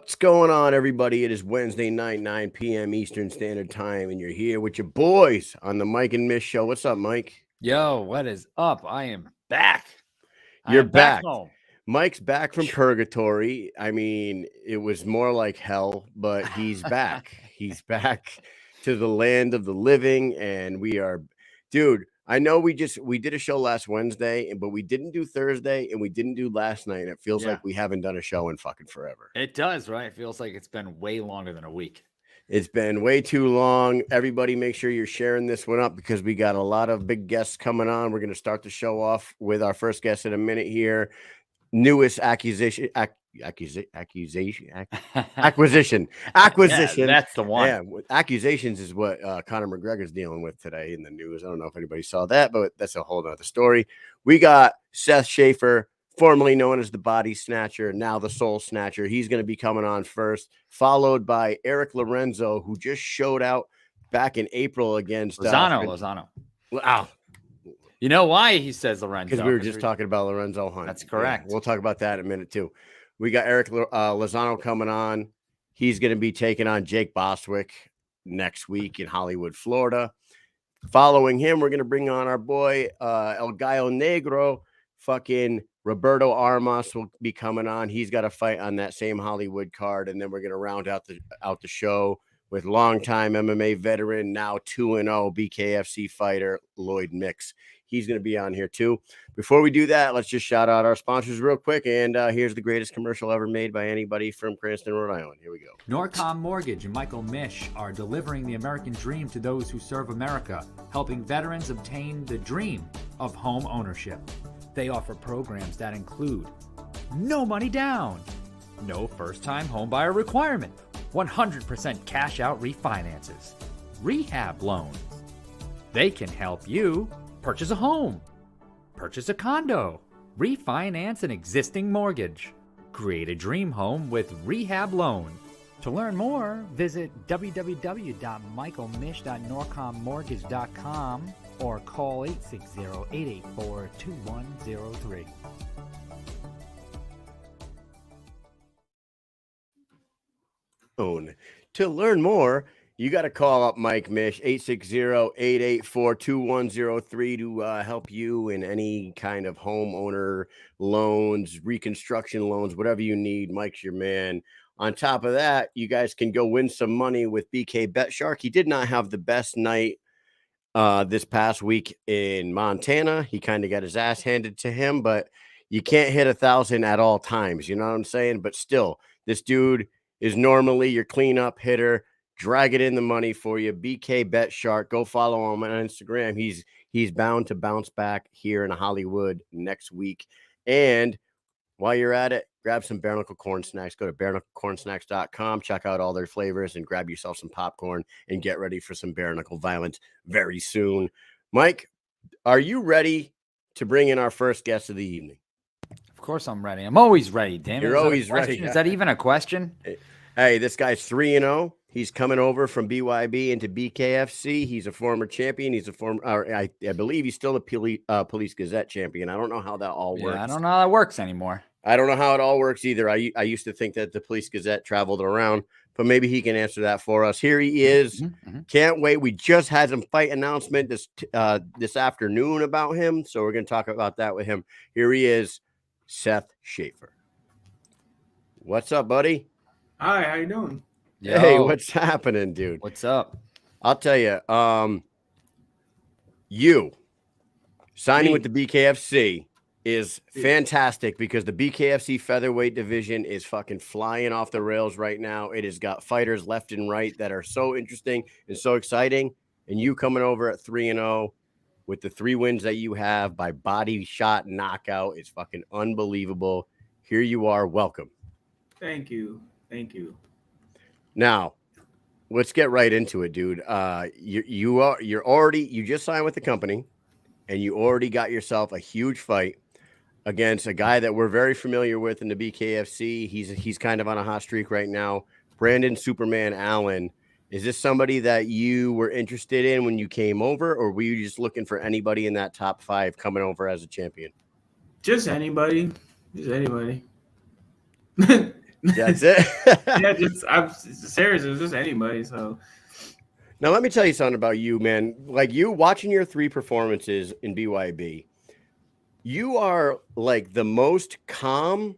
What's going on, everybody? It is Wednesday night, 9 p.m. Eastern Standard Time, and you're here with your boys on the Mike and Mish show. What's up, Mike? Yo, what is up? I am back. You're back. Home. Mike's back from purgatory. I mean, it was more like hell, but he's back. He's back to the land of the living, and we are, dude. I know we did a show last Wednesday, but we didn't do Thursday and we didn't do last night. And it feels like we haven't done a show in fucking forever. It does, right? It feels like it's been way longer than a week. It's been way too long. Everybody make sure you're sharing this one up because we got a lot of big guests coming on. We're going to start the show off with our first guest in a minute here. Newest acquisition. Acquisition. Yeah, that's the one. Yeah, accusations is what Conor McGregor's dealing with today in the news. I don't know if anybody saw that, but that's a whole nother story. We got Seth Shaffer, formerly known as the Body Snatcher, now the Soul Snatcher. He's going to be coming on first, followed by Erick Lozano, who just showed out back in April against Lozano. Wow. You know why he says Lorenzo? Because we were just talking about Lorenzo Hunt. That's correct. Yeah, we'll talk about that in a minute, too. We got Erick Lozano coming on. He's going to be taking on Jake Bostwick next week in Hollywood, Florida. Following him, we're going to bring on our boy, El Gallo Negro. Fucking Roberto Armas will be coming on. He's got a fight on that same Hollywood card. And then we're going to round out the show with longtime MMA veteran, now 2-0 BKFC fighter, Lloyd Mix. He's going to be on here too. Before we do that, let's just shout out our sponsors real quick. And here's the greatest commercial ever made by anybody from Cranston, Rhode Island. Here we go. Norcom Mortgage and Michael Mish are delivering the American dream to those who serve America, helping veterans obtain the dream of home ownership. They offer programs that include no money down, no first-time homebuyer requirement, 100% cash-out refinances, rehab loans. They can help you purchase a home, purchase a condo, refinance an existing mortgage, create a dream home with rehab loan. To learn more, visit www.michaelmish.norcommortgage.com or call 860-884-2103. To learn more, you got to call up Mike Mish, 860-884-2103 to help you in any kind of homeowner loans, reconstruction loans, whatever you need. Mike's your man. On top of that, you guys can go win some money with BKBetShark. He did not have the best night this past week in Montana. He kind of got his ass handed to him, but you can't hit 1,000 at all times. You know what I'm saying? But still, this dude is normally your cleanup hitter. Drag it in the money for you. BKBetShark. Go follow him on Instagram. He's bound to bounce back here in Hollywood next week. And while you're at it, grab some Bareknuckle corn snacks. Go to bareknucklecornsnacks.com. Check out all their flavors and grab yourself some popcorn and get ready for some Bareknuckle violence very soon. Mike, are you ready to bring in our first guest of the evening? Of course I'm ready. I'm always ready, damn it. You're always ready. Is that even a question? Hey, this guy's 3-0. He's coming over from BYB into BKFC. He's a former champion. He's a former, I believe he's still a Police Gazette champion. I don't know how that all works. Yeah, I don't know how that works anymore. I don't know how it all works either. I used to think that the Police Gazette traveled around, but maybe he can answer that for us. Here he is. Mm-hmm. Can't wait. We just had some fight announcement this afternoon about him, so we're going to talk about that with him. Here he is, Seth Shaffer. What's up, buddy? Hi, how you doing? Yo. Hey, what's happening, dude? What's up? I'll tell you, you signing with the BKFC is fantastic because the BKFC featherweight division is fucking flying off the rails right now. It has got fighters left and right that are so interesting and so exciting. And you coming over at 3-0 with the 3 wins that you have by body shot knockout is fucking unbelievable. Here you are. Welcome. Thank you. Thank you. Now, let's get right into it, dude. You just signed with the company, and you already got yourself a huge fight against a guy that we're very familiar with in the BKFC. He's kind of on a hot streak right now. Brandon Superman Allen. Is this somebody that you were interested in when you came over, or were you just looking for anybody in that top 5 coming over as a champion? Just anybody. Just anybody. That's it. Yeah, I'm serious. It's just anybody. So Now, let me tell you something about you, man. Like you watching your 3 performances in BYB, you are like the most calm,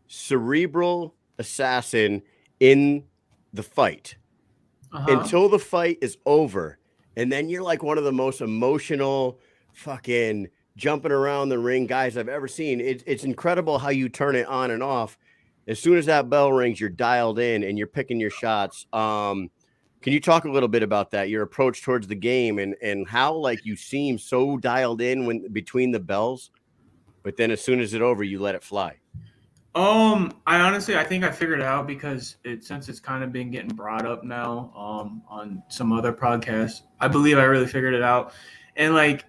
cerebral assassin in the fight until the fight is over. And then you're like one of the most emotional fucking jumping around the ring guys I've ever seen. It's incredible how you turn it on and off. As soon as that bell rings, you're dialed in and you're picking your shots. Can you talk a little bit about that, your approach towards the game and how like you seem so dialed in when between the bells, but then as soon as it's over, you let it fly? I think I figured it out because since it's kind of been getting brought up now, on some other podcasts, I believe I really figured it out. And like,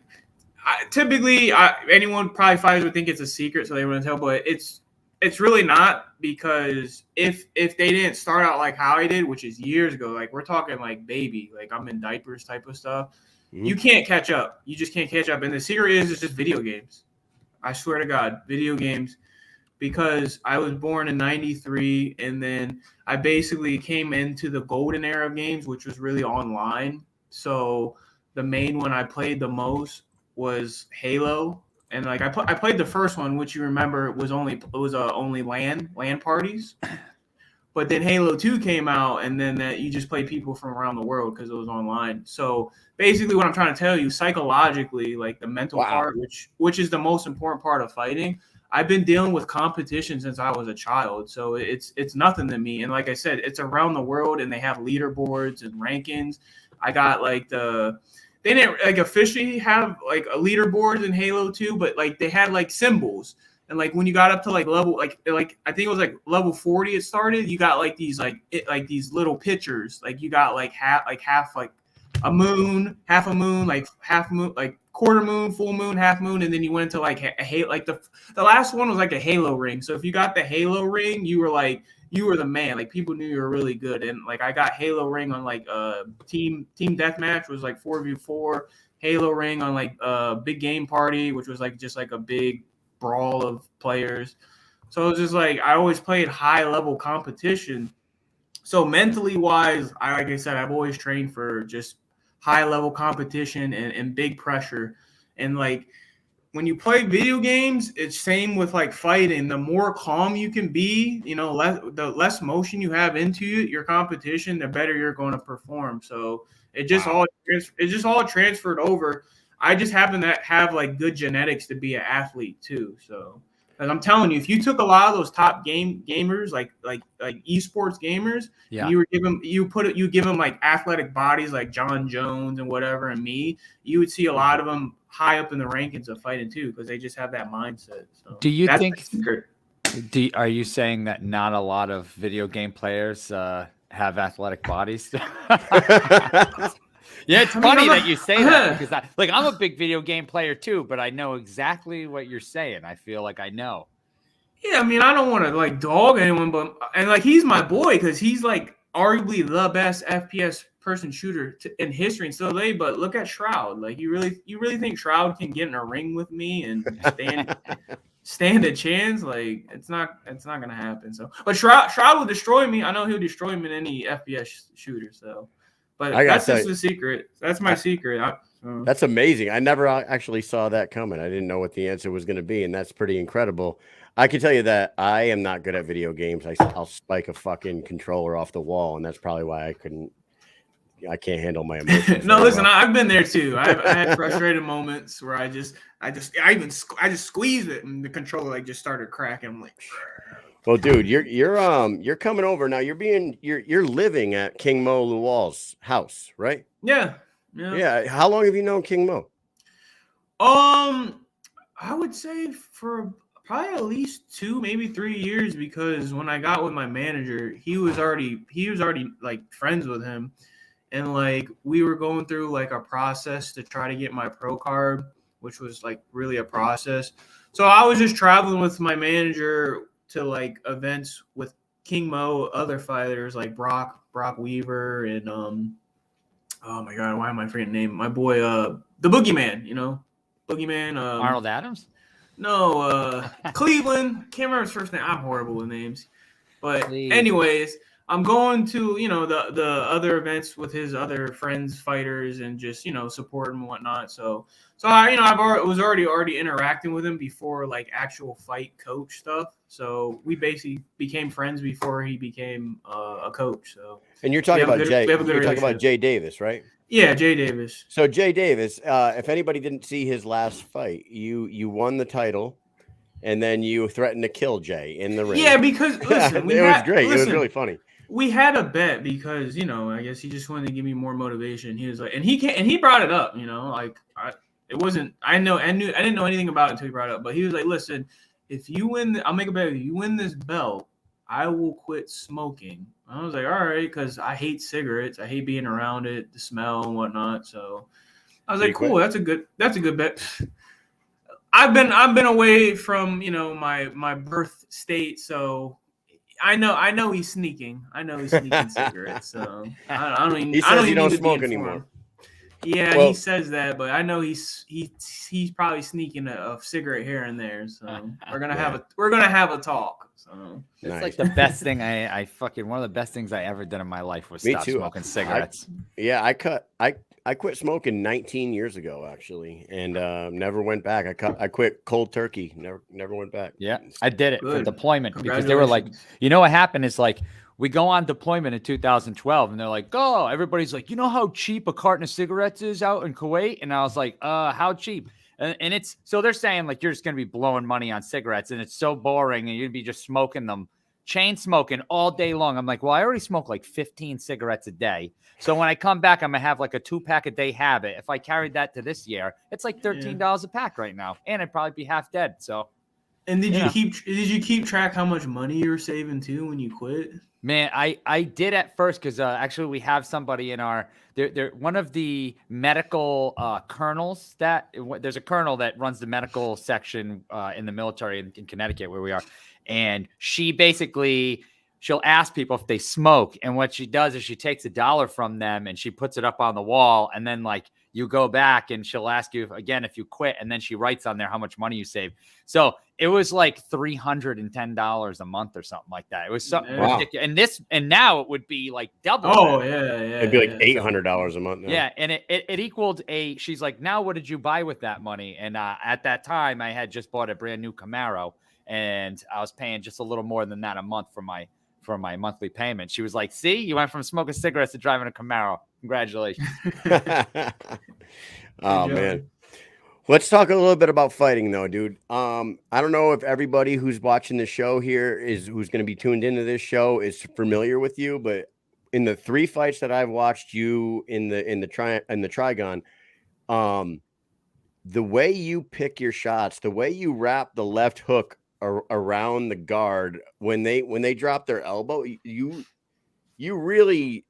anyone probably fighters would think it's a secret, so they wouldn't tell, but it's really not, because if they didn't start out like how I did, which is years ago, like we're talking like baby, like I'm in diapers type of stuff, you can't catch up. You just can't catch up. And the secret is it's just video games. I swear to God, video games. Because I was born in 93, and then I basically came into the golden era of games, which was really online. So the main one I played the most was Halo. And like I played the first one, which you remember was only LAN parties. But then Halo 2 came out, and then that you just played people from around the world because it was online. So basically what I'm trying to tell you, psychologically, like the mental part, which is the most important part of fighting, I've been dealing with competition since I was a child. So it's nothing to me. And like I said, it's around the world, and they have leaderboards and rankings. I got like they didn't like officially have like a leaderboard in Halo 2, but like they had like symbols. And like when you got up to like level, like I think it was like level 40 it started, you got like these these little pictures. Like you got like half like a moon, half a moon, like half moon, like quarter moon, full moon, half moon, and then you went into like a halo. Like the last one was like a halo ring. So if you got the halo ring, you were the man. Like people knew you were really good. And like I got halo ring on like team deathmatch was like 4v4. Halo ring on like big game party, which was like just like a big brawl of players. So it was just like I always played high level competition. So mentally wise, like I said, I've always trained for just high level competition and big pressure. And like when you play video games, it's same with like fighting. The more calm you can be, the less motion you have into your competition, the better you're going to perform. So it just all transferred over. I just happen to have like good genetics to be an athlete too. So, and I'm telling you, if you took a lot of those top gamers, like esports gamers, and you give them like athletic bodies like John Jones and whatever, and me, you would see a lot of them high up in the rankings of fighting too, because they just have that mindset. So do you think? Are you saying that not a lot of video game players have athletic bodies? Yeah, it's funny that you say that, because I'm a big video game player too, but I know exactly what you're saying. I feel like I know. Yeah, I mean, I don't want to like dog anyone, but like he's my boy because he's like arguably the best FPS person shooter in history and still today. But look at Shroud. Like you really think Shroud can get in a ring with me and stand a chance? Like it's not gonna happen. So, but Shroud will destroy me. I know he'll destroy me in any FPS shooter. So. But that's just the secret. That's my secret. That's amazing. I never actually saw that coming. I didn't know what the answer was going to be, and that's pretty incredible. I can tell you that I am not good at video games. I'll spike a fucking controller off the wall, and that's probably why I can't handle my emotions. No, listen, I've been there too. I had frustrated moments where I just squeezed it, and the controller like just started cracking. I'm like. Well, dude, you're coming over now. You're living at King Mo Lual's house, right? Yeah. How long have you known King Mo? I would say for probably at least 2, maybe 3 years, because when I got with my manager, he was already like friends with him, and like we were going through like a process to try to get my pro card, which was like really a process. So I was just traveling with my manager to like events with King Mo, other fighters like Brock Weaver, and oh my God, why am I forgetting the name? My boy, the Boogeyman, Boogeyman. Arnold Adams? No, Cleveland. Can't remember his first name. I'm horrible with names. But Please. anyways, I'm going to, the other events with his other friends, fighters, and just, support him and whatnot. So was already interacting with him before like actual fight coach stuff. So we basically became friends before he became a coach. So. And you're talking about Jay. We have a good You're talking about relationship. Jay Davis, right? Yeah, Jay Davis. So Jay Davis, if anybody didn't see his last fight, you won the title, and then you threatened to kill Jay in the ring. Yeah, because listen, it was great. It was really funny. We had a bet because I guess he just wanted to give me more motivation. He was like, and he brought it up. I didn't know anything about it until he brought it up. But he was like, listen, if you win, I'll make a bet. If you win this belt, I will quit smoking. I was like, all right, because I hate cigarettes. I hate being around it, the smell and whatnot. So I was like, cool. That's a good bet. I've been away from my birth state, so I know he's sneaking. I know he's sneaking cigarettes. So I don't even. He says I don't he even don't need to smoke be anymore. informed. Yeah, Well, he says that, but I know he's probably sneaking a cigarette here and there. So we're gonna have a talk. So It's Nice. like the best thing I fucking one of the best things I ever did in my life was Me stop too. smoking cigarettes. I quit smoking 19 years ago actually, and never went back. I quit cold turkey. Never went back. Yeah, I did it for Good. deployment because they were like, Congratulations. what happened is like we go on deployment in 2012 and they're like, oh, everybody's like, how cheap a carton of cigarettes is out in Kuwait? And I was like, how cheap? And it's so they're saying like you're just going to be blowing money on cigarettes and it's so boring and you'd be just smoking them, chain smoking all day long. I'm like, well, I already smoke like 15 cigarettes a day. So when I come back, I'm going to have like a 2-pack a day habit. If I carried that to this year, it's like $13 a pack right now. And I'd probably be half dead. So. And did you keep track how much money you were saving too when you quit? Man, I did at first because actually we have somebody in our they're one of the medical colonels there's a colonel that runs the medical section in the military in Connecticut where we are, and she basically she'll ask people if they smoke, and what she does is she takes $1 from them and she puts it up on the wall, and then like you go back and she'll ask you again if you quit, and then she writes on there how much money you save. So it was like $310 a month or something like that. It was something ridiculous. And now it would be like double. Oh, that. yeah. It'd be like $800 a month now. Yeah, and it equaled she's like, now what did you buy with that money? And at that time, I had just bought a brand new Camaro, and I was paying just a little more than that a month for my monthly payment. She was like, see, you went from smoking cigarettes to driving a Camaro. Congratulations. Oh, man. Let's talk a little bit about fighting, though, dude. I don't know if everybody who's watching the show here who's going to be tuned into this show is familiar with you, but in the 3 fights that I've watched you in the Trigon, the way you pick your shots, the way you wrap the left hook around the guard when they drop their elbow, you really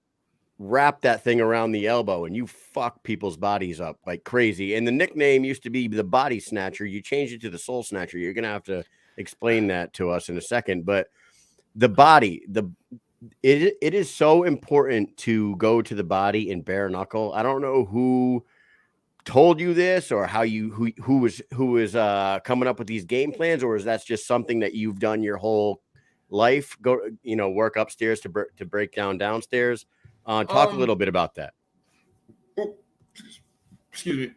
wrap that thing around the elbow and you fuck people's bodies up like crazy. And the nickname used to be the Body Snatcher. You changed it to the Soul Snatcher. You're gonna have to explain that to us in a second. But the body, it is so important to go to the body in bare knuckle. I don't know who told you this or how who was coming up with these game plans, or is that just something that you've done your whole life? Work upstairs to break downstairs. Talk a little bit about that. Excuse me.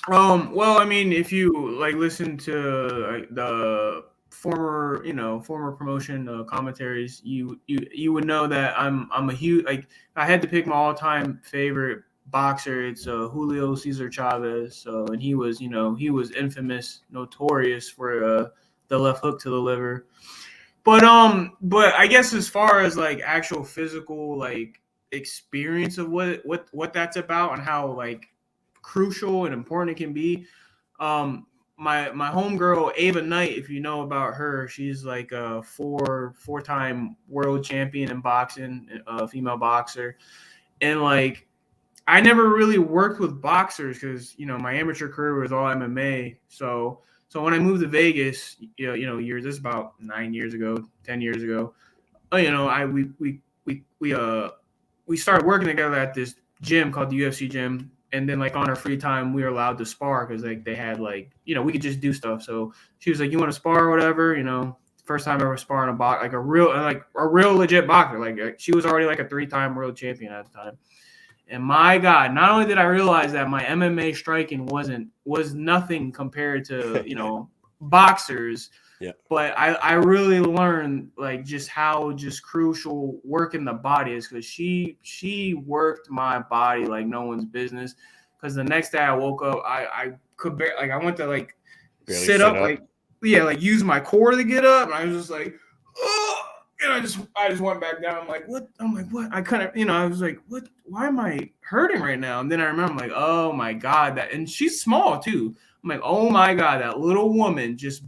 Well, I mean, if you like listen to the former promotion commentaries, you would know that I'm a huge, like, I had to pick my all-time favorite boxer. It's Julio Cesar Chavez. So, and he was infamous, notorious for the left hook to the liver. But I guess as far as like actual physical like experience of what that's about and how like crucial and important it can be, my homegirl Ava Knight, if you know about her, she's like a four-time world champion in boxing, a female boxer, and like I never really worked with boxers because my amateur career was all MMA. So when I moved to Vegas, this is about 10 years ago, we started working together at this gym called the UFC gym. And then like on our free time, we were allowed to spar because like they had like, we could just do stuff. So she was like, you want to spar or whatever, first time ever sparring a box, like a real legit boxer. Like she was already like a 3-time world champion at the time. And my God, not only did I realize that my MMA striking was nothing compared to, you know, boxers, but I really learned like just how just crucial working the body is, because she worked my body like no one's business. Because the next day I woke up, I could I went to like sit up, like use my core to get up, and I was just like, oh. And I just went back down. I'm like, what? I kind of, you know, I was like, what? Why am I hurting right now? And then I remember, I'm like, oh my God, and she's small too. I'm like, oh my God, that little woman just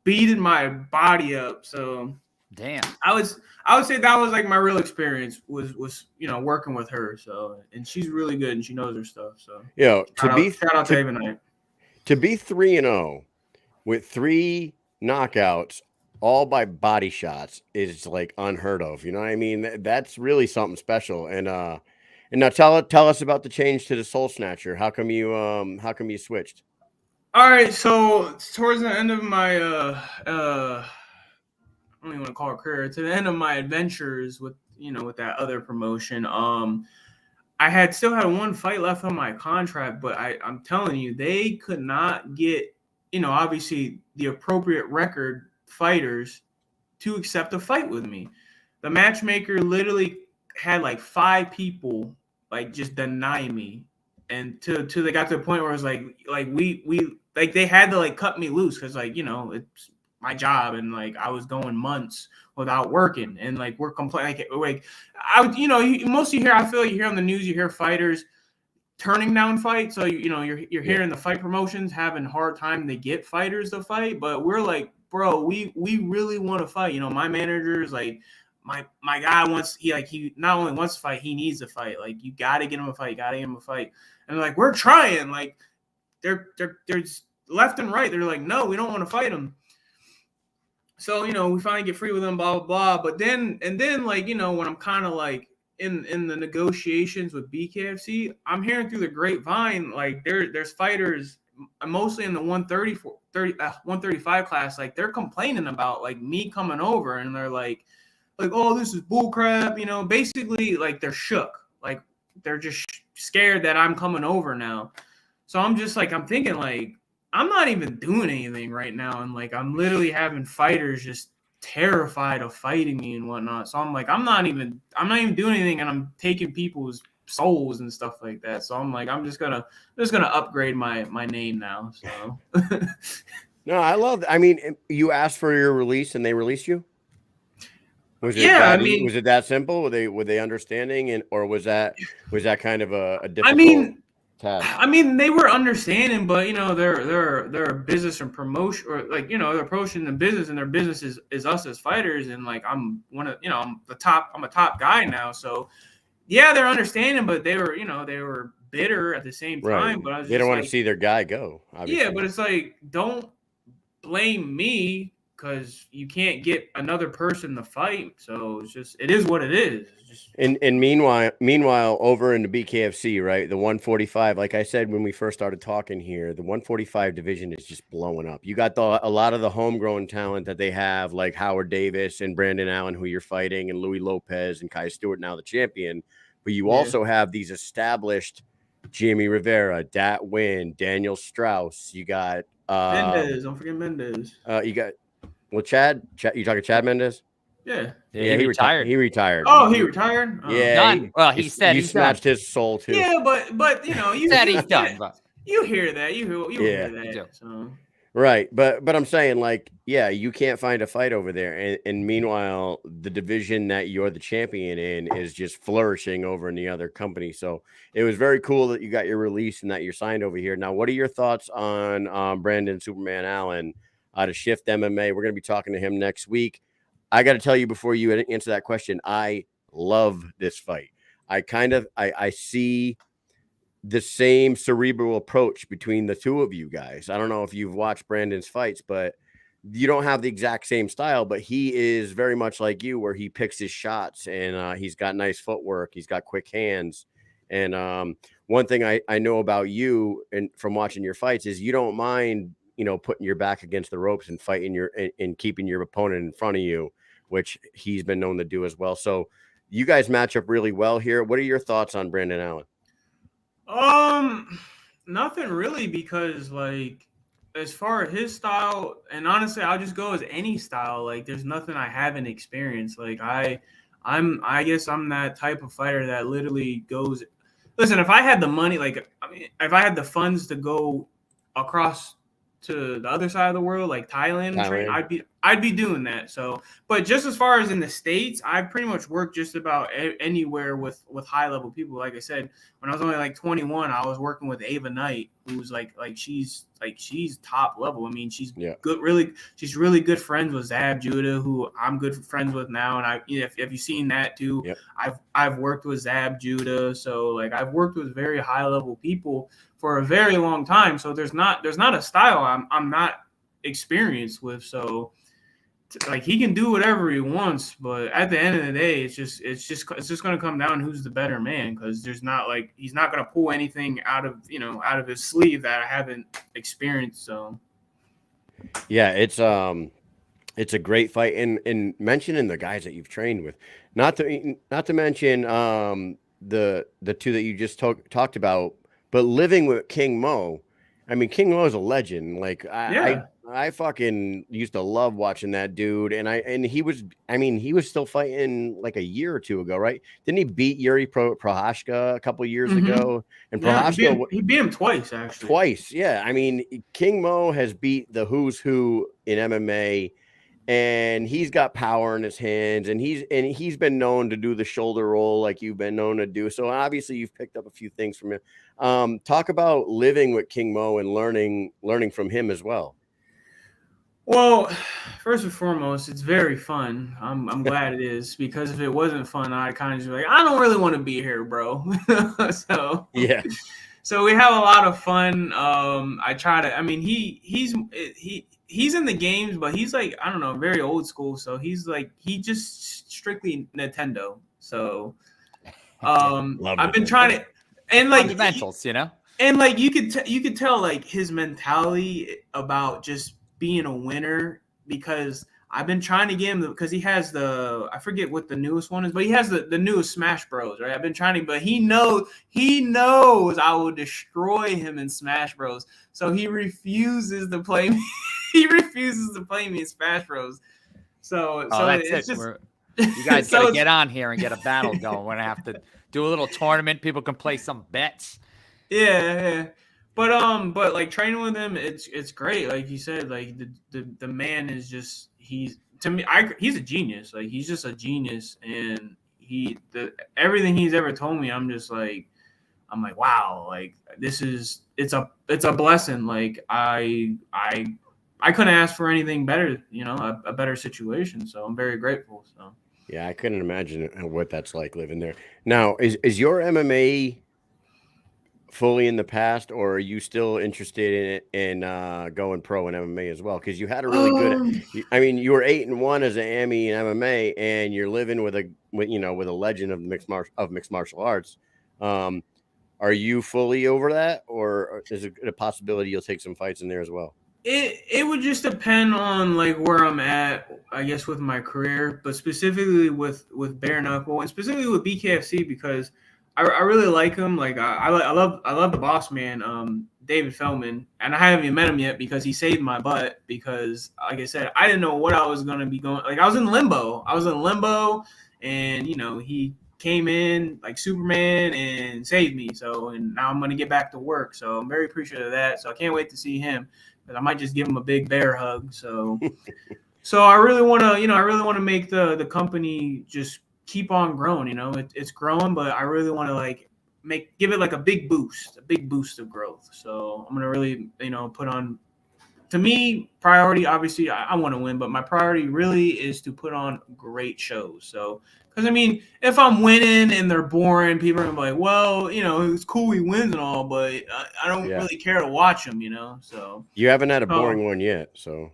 beating my body up. So damn, I would say that was like my real experience was you know, working with her. So, and she's really good and she knows her stuff. So shout out to Avonite. To be 3-0 with 3 knockouts, all by body shots, is like unheard of. You know what I mean? That's really something special. And now tell us about the change to the Soul Snatcher. How come you switched? All right, so towards the end of my I don't even want to call it career, to the end of my adventures with, you know, with that other promotion, I still had 1 fight left on my contract, but I'm telling you, they could not get, you know, obviously the appropriate record fighters to accept a fight with me. The matchmaker literally had like 5 people like just deny me, and till they got to the point where it was like we like they had to like cut me loose, because like, you know, it's my job, and like I was going months without working, and like we're complaining like I, you know, most you hear, I feel like you hear on the news, you hear fighters turning down fights. So you know, you're hearing the fight promotions having a hard time to get fighters to fight, but we're like, bro, we really want to fight. You know, my manager is like, my guy wants, he not only wants to fight, he needs to fight. Like, you got to get him a fight, And like, we're trying. Like, they're left and right. They're like, no, we don't want to fight him. So, you know, we finally get free with him, blah, blah, blah. But then like, you know, when I'm kind of like in the negotiations with BKFC, I'm hearing through the grapevine, like there's fighters mostly in the 135 class, like they're complaining about like me coming over, and they're like, oh, this is bullcrap, you know, basically like they're shook, like they're just scared that I'm coming over now. So I'm just like, I'm thinking like, I'm not even doing anything right now, and like I'm literally having fighters just terrified of fighting me and whatnot. So I'm like, I'm not even doing anything, and I'm taking people's souls and stuff like that. So I'm like, I'm just gonna upgrade my name now. So no, I love that. I mean, you asked for your release and they released you? Was it was it that simple? Were they understanding, or was that kind of a difficult task? I mean, they were understanding, but you know, they're a business and promotion, or like, you know, they're approaching the business, and their business is us as fighters, and like I'm a top guy now, so yeah, they're understanding, but they were bitter at the same time. Right. But they don't want to see their guy go. Obviously. Yeah, but it's like, don't blame me, because you can't get another person to fight. So it is what it is. And meanwhile, over in the BKFC, right, the 145, like I said when we first started talking here, the 145 division is just blowing up. You got a lot of the homegrown talent that they have, like Howard Davis and Brandon Allen, who you're fighting, and Louis Lopez and Kai Stewart, now the champion. But you also have these established Jimmy Rivera, Dat Win, Daniel Strauss. You got Mendez. Don't forget Mendez. You got Chad. You talking Chad Mendez? Yeah, he retired. He retired. Oh, he retired. Oh. Yeah. Done. Well, he said he snatched his soul too. Yeah, but you know, you said he's done. You hear that? You hear that? So. Right, but I'm saying, like, yeah, you can't find a fight over there, and meanwhile, the division that you're the champion in is just flourishing over in the other company. So it was very cool that you got your release and that you're signed over here. Now, what are your thoughts on Brandon Superman Allen out of Shift MMA? We're going to be talking to him next week. I got to tell you before you answer that question, I love this fight. I see the same cerebral approach between the two of you guys. I don't know if you've watched Brandon's fights, but you don't have the exact same style, but he is very much like you, where he picks his shots, and he's got nice footwork. He's got quick hands. And one thing I know about you and from watching your fights is you don't mind putting your back against the ropes and fighting and keeping your opponent in front of you, which he's been known to do as well. So you guys match up really well here. What are your thoughts on Brandon Allen? Nothing really, because like as far as his style, and honestly, I'll just go as any style. Like there's nothing I haven't experienced. Like I guess I'm that type of fighter that literally goes. Listen, if I had the money, if I had the funds to go across to the other side of the world, like Thailand. Train, I'd be doing that. So, but just as far as in the States, I pretty much worked just about anywhere with high level people. Like I said, when I was only like 21, I was working with Ava Knight, who's she's top level. I mean, she's good, she's really good friends with Zab Judah, who I'm good friends with now. And have you seen that too? Yep. I've worked with Zab Judah, so like I've worked with very high level people for a very long time. So there's not a style I'm not experienced with. So like he can do whatever he wants, but at the end of the day, it's just going to come down to who's the better man, because he's not going to pull anything out of his sleeve that I haven't experienced. So yeah, it's a great fight. And mentioning the guys that you've trained with, not to mention the two that you just talked about, but living with King Mo. I mean, King Mo is a legend. Like I fucking used to love watching that dude. And he was still fighting like a year or two ago, right? Didn't he beat Yuri Prohashka a couple years ago? And Prohashka, he beat him twice, actually. Twice, yeah. I mean, King Mo has beat the who's who in MMA, and he's got power in his hands, and he's been known to do the shoulder roll like you've been known to do. So obviously you've picked up a few things from him. Talk about living with King Mo and learning from him as well. Well, first and foremost, it's very fun. I'm glad it is, because if it wasn't fun, I'd kind of just be like, I don't really want to be here, bro. So yeah. So we have a lot of fun. I try to. I mean, he's in the games, but he's like, I don't know, very old school. So he just strictly Nintendo. So I've been trying to, and like fundamentals, and like you could tell like his mentality about just being a winner, because I've been trying to get him, because he has I forget what the newest one is, but he has the newest Smash Bros, right? I've been trying to, but he knows I will destroy him in Smash Bros. So he refuses to play me. He refuses to play me in Smash Bros. So that's it's it. just you guys gotta get on here and get a battle going. We're gonna have to do a little tournament. People can play some bets. Yeah. But like training with him, it's great. Like you said, like the man is just, he's a genius. Like he's just a genius, and everything he's ever told me, I'm like, wow, like it's a blessing. Like I couldn't ask for anything better, a better situation. So I'm very grateful. So yeah, I couldn't imagine what that's like living there. Now, is your MMA fully in the past, or are you still interested in going pro in MMA as well? Because you had a really good. I mean, you were 8-1 as an AMI in MMA, and you're living with a legend of mixed martial arts. Are you fully over that, or is it a possibility you'll take some fights in there as well? It would just depend on like where I'm at, I guess, with my career, but specifically with Bareknuckle, and specifically with BKFC, because I really like him. Like I love the boss man, David Feldman, and I haven't even met him yet because he saved my butt. Because like I said, I didn't know what I was gonna be going. Like I was in limbo, and he came in like Superman and saved me. So, and now I'm gonna get back to work. So I'm very appreciative of that. So I can't wait to see him. But I might just give him a big bear hug. So, I really want to, make the company just keep on growing. It's growing, but I really want to give it like a big boost of growth. So I'm gonna really, put on. To me, priority, obviously, I want to win, but my priority really is to put on great shows. So, because I mean, if I'm winning and they're boring, people are gonna be like, well, it's cool he wins and all, but I don't really care to watch him, So you haven't had a boring one yet, so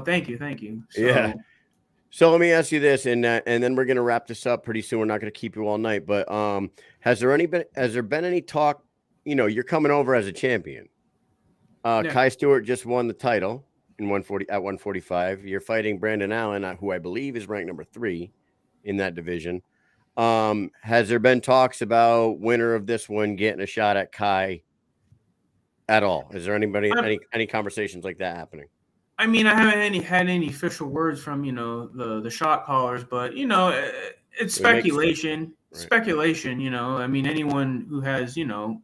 thank you. So, yeah. So let me ask you this, and then we're gonna wrap this up pretty soon. We're not gonna keep you all night, but has there been any talk? You're coming over as a champion. Kai Stewart just won the title in 140 at 145. You're fighting Brandon Allen, who I believe is ranked number 3 in that division. Has there been talks about winner of this one getting a shot at Kai at all? Is there any conversations like that happening? I mean, I haven't had any official words from, the shot callers, but, it's speculation. Speculation, I mean, anyone who has,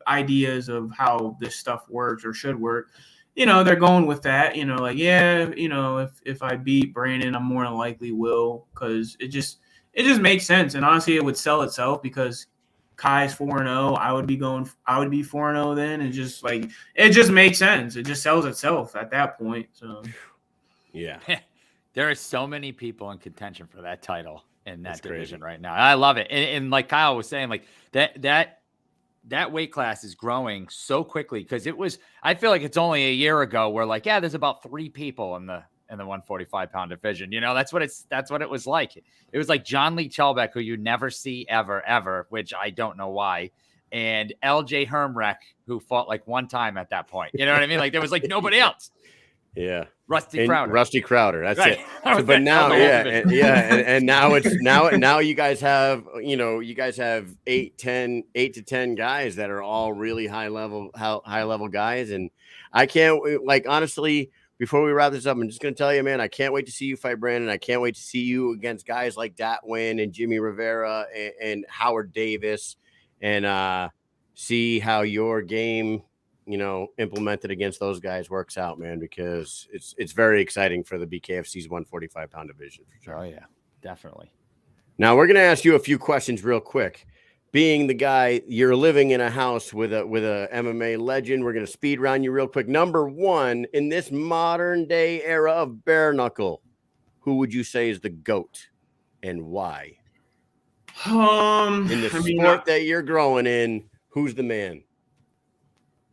ideas of how this stuff works or should work, they're going with that, if I beat Brandon, I'm more than likely will, because it just makes sense. And honestly, it would sell itself because Kai's 4-0. I would be 4-0 then. And just it just makes sense. It just sells itself at that point. So, yeah, there are so many people in contention for that title in that division right now. I love it. And like Kyle was saying, like that weight class is growing so quickly because I feel like it's only a year ago where there's about 3 people in the 145-pound division. That's what it was like. It was like John Lee Chelbeck, who you never see ever, which I don't know why. And LJ Hermreck, who fought one time at that point. You know what I mean? There was nobody else. Yeah. Rusty Crowder. That's right. it. So, but now, and now you guys have, 8 to 10 guys that are all really high level guys. And I can't honestly, before we wrap this up, I'm just going to tell you, man, I can't wait to see you fight Brandon. I can't wait to see you against guys like Datwin and Jimmy Rivera and Howard Davis and see how your game, implemented against those guys works out, man, because it's very exciting for the BKFC's 145-pound division. For sure. Oh, yeah, definitely. Now, we're going to ask you a few questions real quick. Being the guy, you're living in a house with a MMA legend. We're going to speed round you real quick. Number 1, in this modern day era of bare knuckle, who would you say is the GOAT and why? In the sport that you're growing in, who's the man?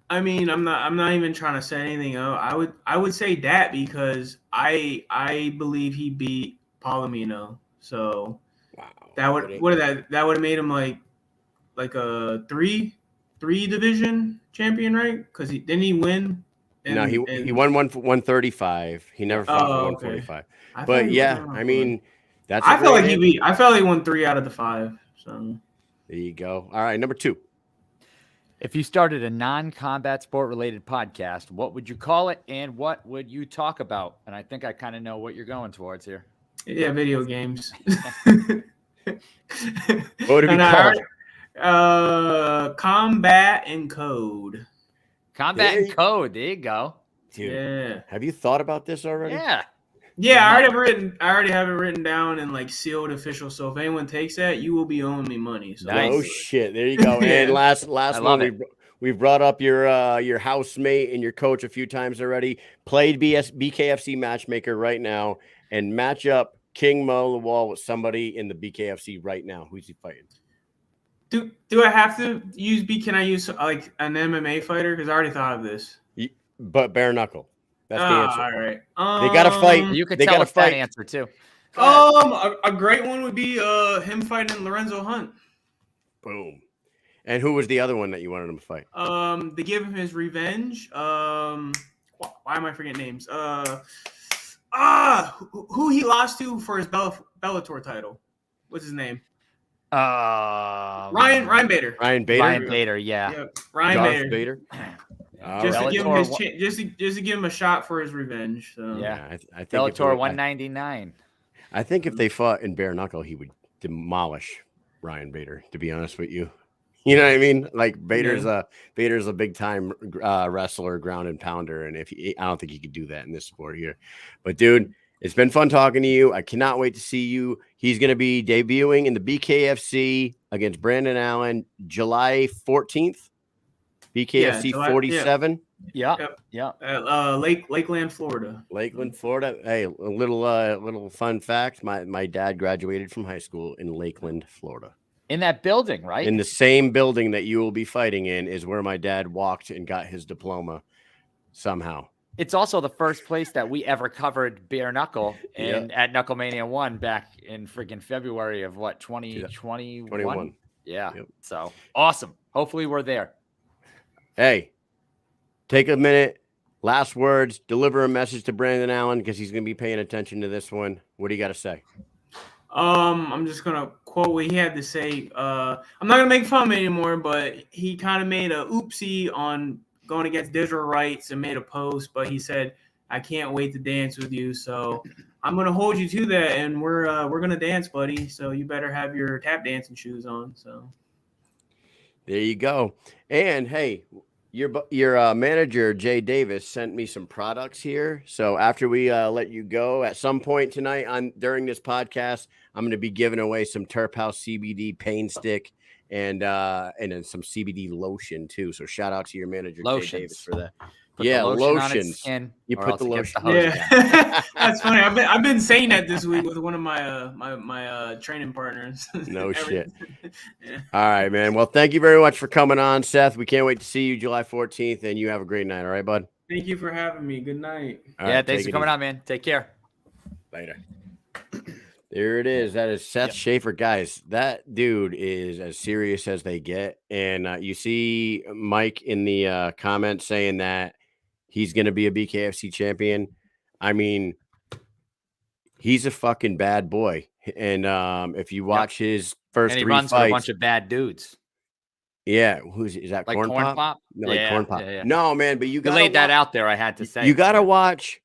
I mean, I'm not even trying to say anything. I would say that because I believe he beat Palomino. So wow, that would have made him like a three division champion, right? Because didn't he win? No, he won 135. He never fought 145. Okay. But yeah, I mean, that's. I felt like he won 3 out of the 5. So there you go. All right, number 2. If you started a non-combat sport-related podcast, what would you call it and what would you talk about? And I think I kind of know what you're going towards here. Yeah, video games. What would it be called? Combat and Code. Combat and Code. There you go. Dude, yeah. Have you thought about this already? Yeah. Yeah, I already have it written down and sealed official. So if anyone takes that, you will be owing me money. So nice. Oh shit! There you go. And last one, we've brought up your housemate and your coach a few times already. Played BKFC matchmaker right now and match up King Mo the Wall with somebody in the BKFC right now. Who's he fighting? Do I have to use Can I use an MMA fighter? Because I already thought of this. But bare knuckle. That's the answer. All right. They got to fight. You could tell us that answer too. A great one would be him fighting Lorenzo Hunt. Boom. And who was the other one that you wanted him to fight? To give him his revenge. Why am I forgetting names? Who he lost to for his Bellator title? What's his name? Ryan Bader. Ryan Bader, yeah. Yep. Ryan Bader. Just to give him just to give him a shot for his revenge. So. Yeah, I think Bellator 199. I think if they fought in bare knuckle, he would demolish Ryan Bader. To be honest with you, you know what I mean. Bader's a big time wrestler, ground and pounder, and I don't think he could do that in this sport here. But dude, it's been fun talking to you. I cannot wait to see you. He's going to be debuting in the BKFC against Brandon Allen July 14th. BKFC 47. Yeah. Lakeland, Florida. Lakeland, Florida. Hey, a little fun fact. My dad graduated from high school in Lakeland, Florida. In that building, right? In the same building that you will be fighting in is where my dad walked and got his diploma somehow. It's also the first place that we ever covered bare knuckle at Knucklemania 1 back in freaking February of 2021? 21. Yeah. Yep. So awesome. Hopefully we're there. Hey, take a minute, last words, deliver a message to Brandon Allen because he's going to be paying attention to this one. What do you got to say? I'm just gonna quote what he had to say. I'm not gonna make fun of him anymore, but he kind of made a oopsie on going against digital rights and made a post. But he said, "I can't wait to dance with you." So I'm gonna hold you to that, and we're gonna dance, buddy. So you better have your tap dancing shoes on. So there you go. And hey, your manager Jay Davis sent me some products here. So after we let you go, at some point tonight during this podcast, I'm going to be giving away some Turp House CBD pain stick and then some CBD lotion too. So shout out to your manager Jay Davis for that. Put the lotion on its skin, you put the lotion. Yeah, that's funny. I've been saying that this week with one of my my training partners. No shit. Yeah. All right, man. Well, thank you very much for coming on, Seth. We can't wait to see you July 14th, and you have a great night. All right, bud. Thank you for having me. Good night. All yeah, right, thanks for coming on, man. Take care. Later. There it is. That is Seth Shaffer. Guys, that dude is as serious as they get. And you see Mike in the comments saying that he's going to be a BKFC champion. I mean, he's a fucking bad boy. And if you watch his first and he 3 runs fights, with a bunch of bad dudes. Yeah, is that Like Corn Pop? No, like Corn Pop. Yeah. No, man, but you laid that out there. I had to say you got to watch.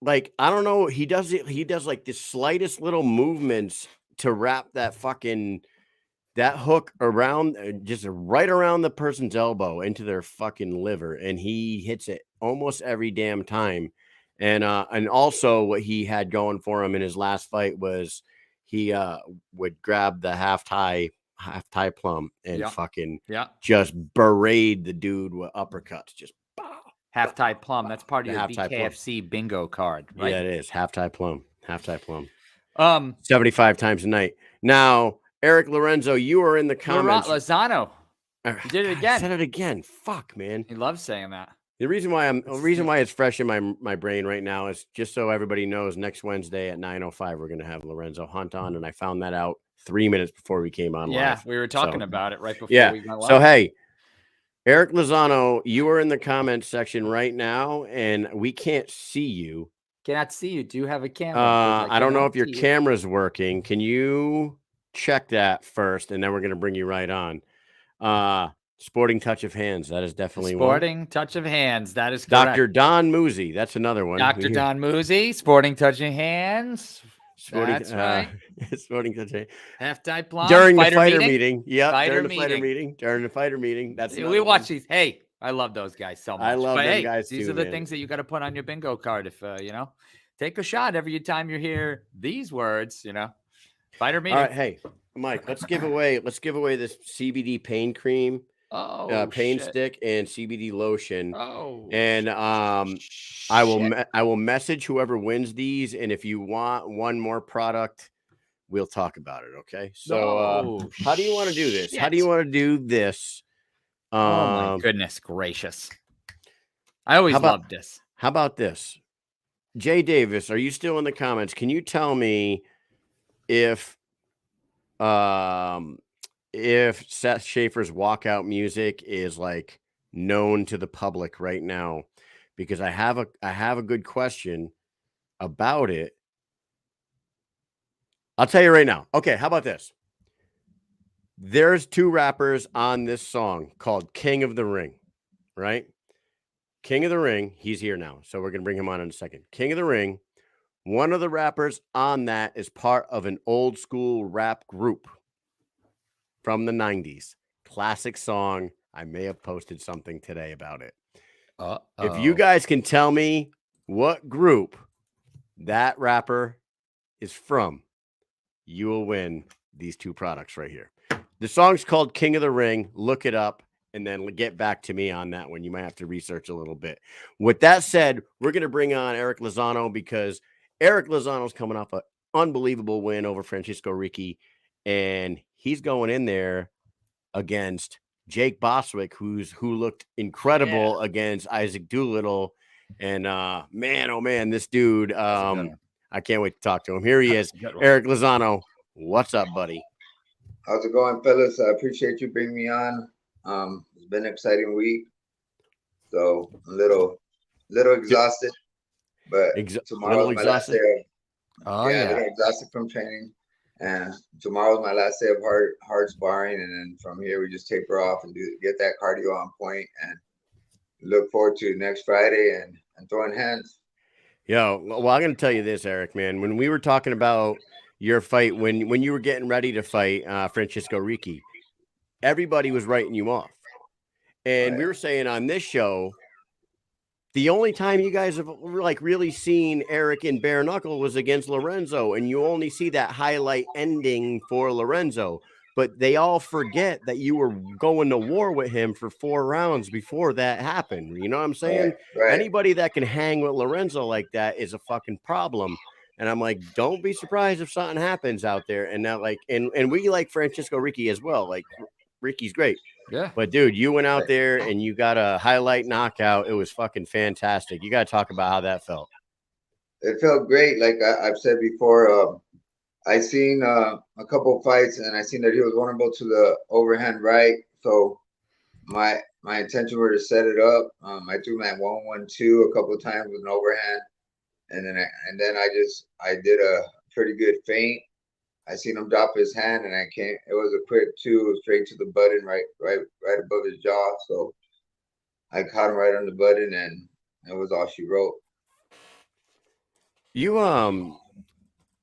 Like, I don't know. He does like the slightest little movements to wrap that hook around, just right around the person's elbow into their fucking liver. And he hits it almost every damn time. And also what he had going for him in his last fight was he would grab the half tie plum and fucking just berate the dude with uppercuts. Just half tie plum. That's part of your BKFC bingo card, right? Yeah, it is. Half tie plum. 75 times a night. Now, Erick Lorenzo, you are in the comments. Lozano. You did it again. I said it again. Fuck, man. He loves saying that. The reason why it's fresh in my brain right now is just so everybody knows. Next Wednesday at 9:05, we're gonna have Lorenzo Hunt on, and I found that out 3 minutes before we came on. Yeah, live. We were talking about it right before we went live. So hey, Erick Lozano, you are in the comments section right now, and we can't see you. Cannot see you. Do you have a camera? I don't know if your camera's working. Can you check that first, and then we're gonna bring you right on. Sporting Touch of Hands. That is definitely Sporting Touch of Hands. That is correct. Dr. Don Musi. That's another one. Dr. Don Musi. Sporting Touch of Hands. That's right. Sporting Touch of Hands. Half tie plum. During the fighter meeting. Yeah. During the fighter meeting. That's we watch these. Hey, I love those guys so much. I love them guys too. These are the things that you got to put on your bingo card. If take a shot every time you hear these words. Fighter meeting. All right, hey, Mike. Let's give away this CBD pain cream. Pain stick and CBD lotion. And I will message whoever wins these, and if you want one more product, we'll talk about it. Okay. So how do you want to do this? How do you want to do this? Oh my goodness gracious. I always loved this. How about this? Jay Davis, are you still in the comments? Can you tell me if Seth Shaffer's walkout music is like known to the public right now, because I have a good question about it. I'll tell you right now. Okay, how about this? There's 2 rappers on this song called King of the Ring, right? King of the Ring, he's here now, so we're going to bring him on in a second. King of the Ring, one of the rappers on that is part of an old school rap group from the 90s. Classic song. I may have posted something today about it. If you guys can tell me what group that rapper is from, you will win these 2 products right here. The song's called King of the Ring. Look it up and then get back to me on that one. You might have to research a little bit. With that said, we're going to bring on Erick Lozano, because Erick Lozano's coming off an unbelievable win over Francesco Ricchi, and he's going in there against Jake Bostwick, who looked incredible against Isaac Doolittle. And man, oh man, this dude, I can't wait to talk to him. Here he is, Erick Lozano. What's up, buddy? How's it going, fellas? I appreciate you bringing me on. It's been an exciting week. So a little little exhausted, but little tomorrow's my last exhausted. day. Oh A yeah. little exhausted from training, and tomorrow's my last day of hard sparring, and then from here we just taper off and get that cardio on point, and look forward to next Friday and throwing hands. Yo, well, I'm gonna tell you this, Eric, man. When we were talking about your fight, when you were getting ready to fight Francesco Ricchi, everybody was writing you off, and Right. we were saying on this show, the only time you guys have like really seen Eric in Bareknuckle was against Lorenzo, and you only see that highlight ending for Lorenzo. But they all forget that you were going to war with him for 4 rounds before that happened. You know what I'm saying? Right. Anybody that can hang with Lorenzo like that is a fucking problem. And I'm like, don't be surprised if something happens out there. And now, like, and we like Francesco Ricchi as well. Like, Ricchi's great. Yeah. But dude, you went out there and you got a highlight knockout. It was fucking fantastic. You got to talk about how that felt. It felt great. Like I've said before, I seen a couple of fights, and I seen that he was vulnerable to the overhand right. So my intention were to set it up. I threw him at 1-1-2 a couple of times with an overhand, and then I did a pretty good feint. I seen him drop his hand, and it was a quick 2 straight to the button, right above his jaw. So I caught him right on the button, and it was all she wrote. You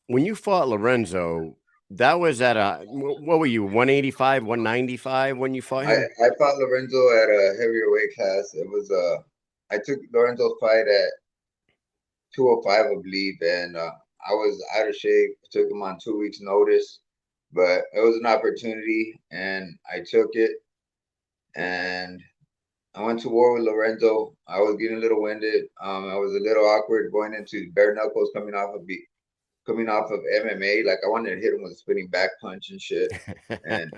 when you fought Lorenzo, that was at what were you, 185, 195 when you fought him? I fought Lorenzo at a heavier weight class. It was I took Lorenzo's fight at 205, I believe, and I was out of shape. Took him on 2 weeks' notice, but it was an opportunity, and I took it. And I went to war with Lorenzo. I was getting a little winded. I was a little awkward going into bare knuckles, coming off of MMA. Like I wanted to hit him with a spinning back punch and shit. And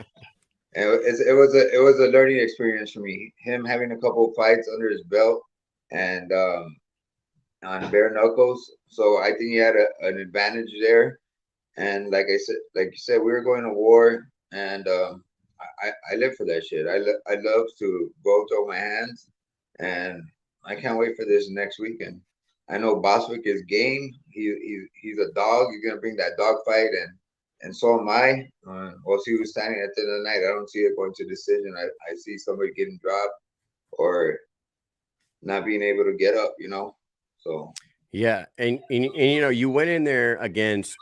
it was a learning experience for me. Him having a couple of fights under his belt and on bare knuckles. So I think he had an advantage there. And like you said, we were going to war, and I live for that shit. I love to go throw my hands, and I can't wait for this next weekend. I know Bostwick is game. He's a dog. He's gonna bring that dog fight, and so am I. We'll see who's standing at the end of the night. I don't see it going to decision. I see somebody getting dropped or not being able to get up. So yeah, and you went in there against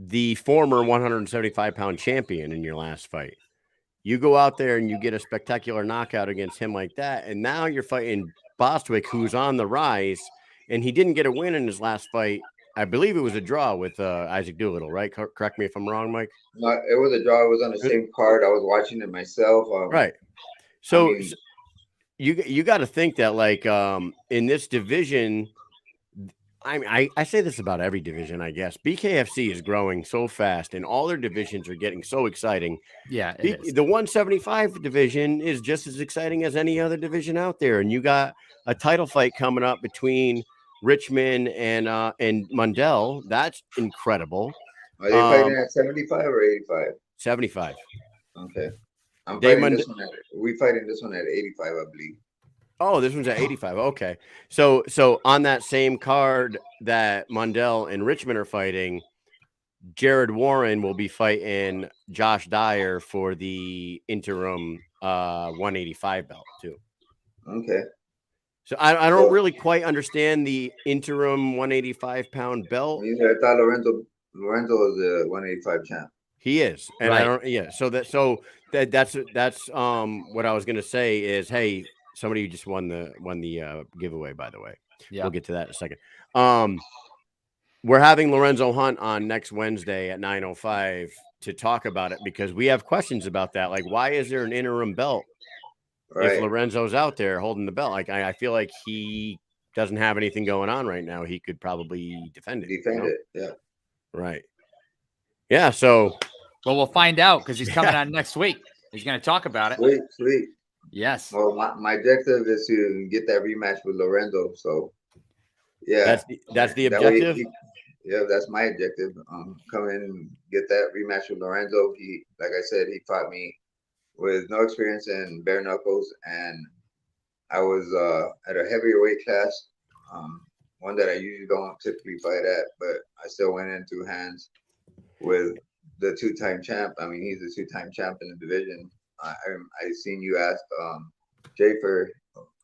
the former 175-pound champion in your last fight. You go out there and you get a spectacular knockout against him like that, and now you're fighting Bostwick, who's on the rise, and he didn't get a win in his last fight. I believe it was a draw with Isaac Doolittle, right? Correct me if I'm wrong, Mike. No, it was a draw. It was on the same card. I was watching it myself. Right. So you got to think that, like, in this division, I say this about every division, I guess. BKFC is growing so fast, and all their divisions are getting so exciting. Yeah, the 175 division is just as exciting as any other division out there, and you got a title fight coming up between Richmond and Mundell. That's incredible. Are they fighting at 75 or 85? 75. Okay. We fighting this one at 85, I believe. Oh, this one's at 85. Okay. So on that same card that Mundell and Richmond are fighting, Jared Warren will be fighting Josh Dyer for the interim 185 belt too. Okay. So I don't really quite understand the interim 185-pound belt. I thought Lorenzo is the 185 champ. He is, and right. I don't. Yeah. So that's what I was gonna say is, hey, somebody just won the giveaway, by the way. Yeah. We'll get to that in a second. We're having Lorenzo Hunt on next Wednesday at 9:05 to talk about it, because we have questions about that. Like, why is there an interim belt if Lorenzo's out there holding the belt? Like, I feel like he doesn't have anything going on right now. He could probably defend it. Yeah. Right. Yeah. So, well, we'll find out, because he's coming on next week. He's going to talk about it. Sweet. Yes. Well, my objective is to get that rematch with Lorenzo. So, yeah, that's the objective. Yeah, that's my objective. Come in and get that rematch with Lorenzo. He, like I said, he fought me with no experience in bare knuckles, and I was at a heavier weight class, one that I usually don't typically fight at, but I still went in 2 hands with the 2-time champ. I mean, he's a 2-time champ in the division. I seen you ask Shaffer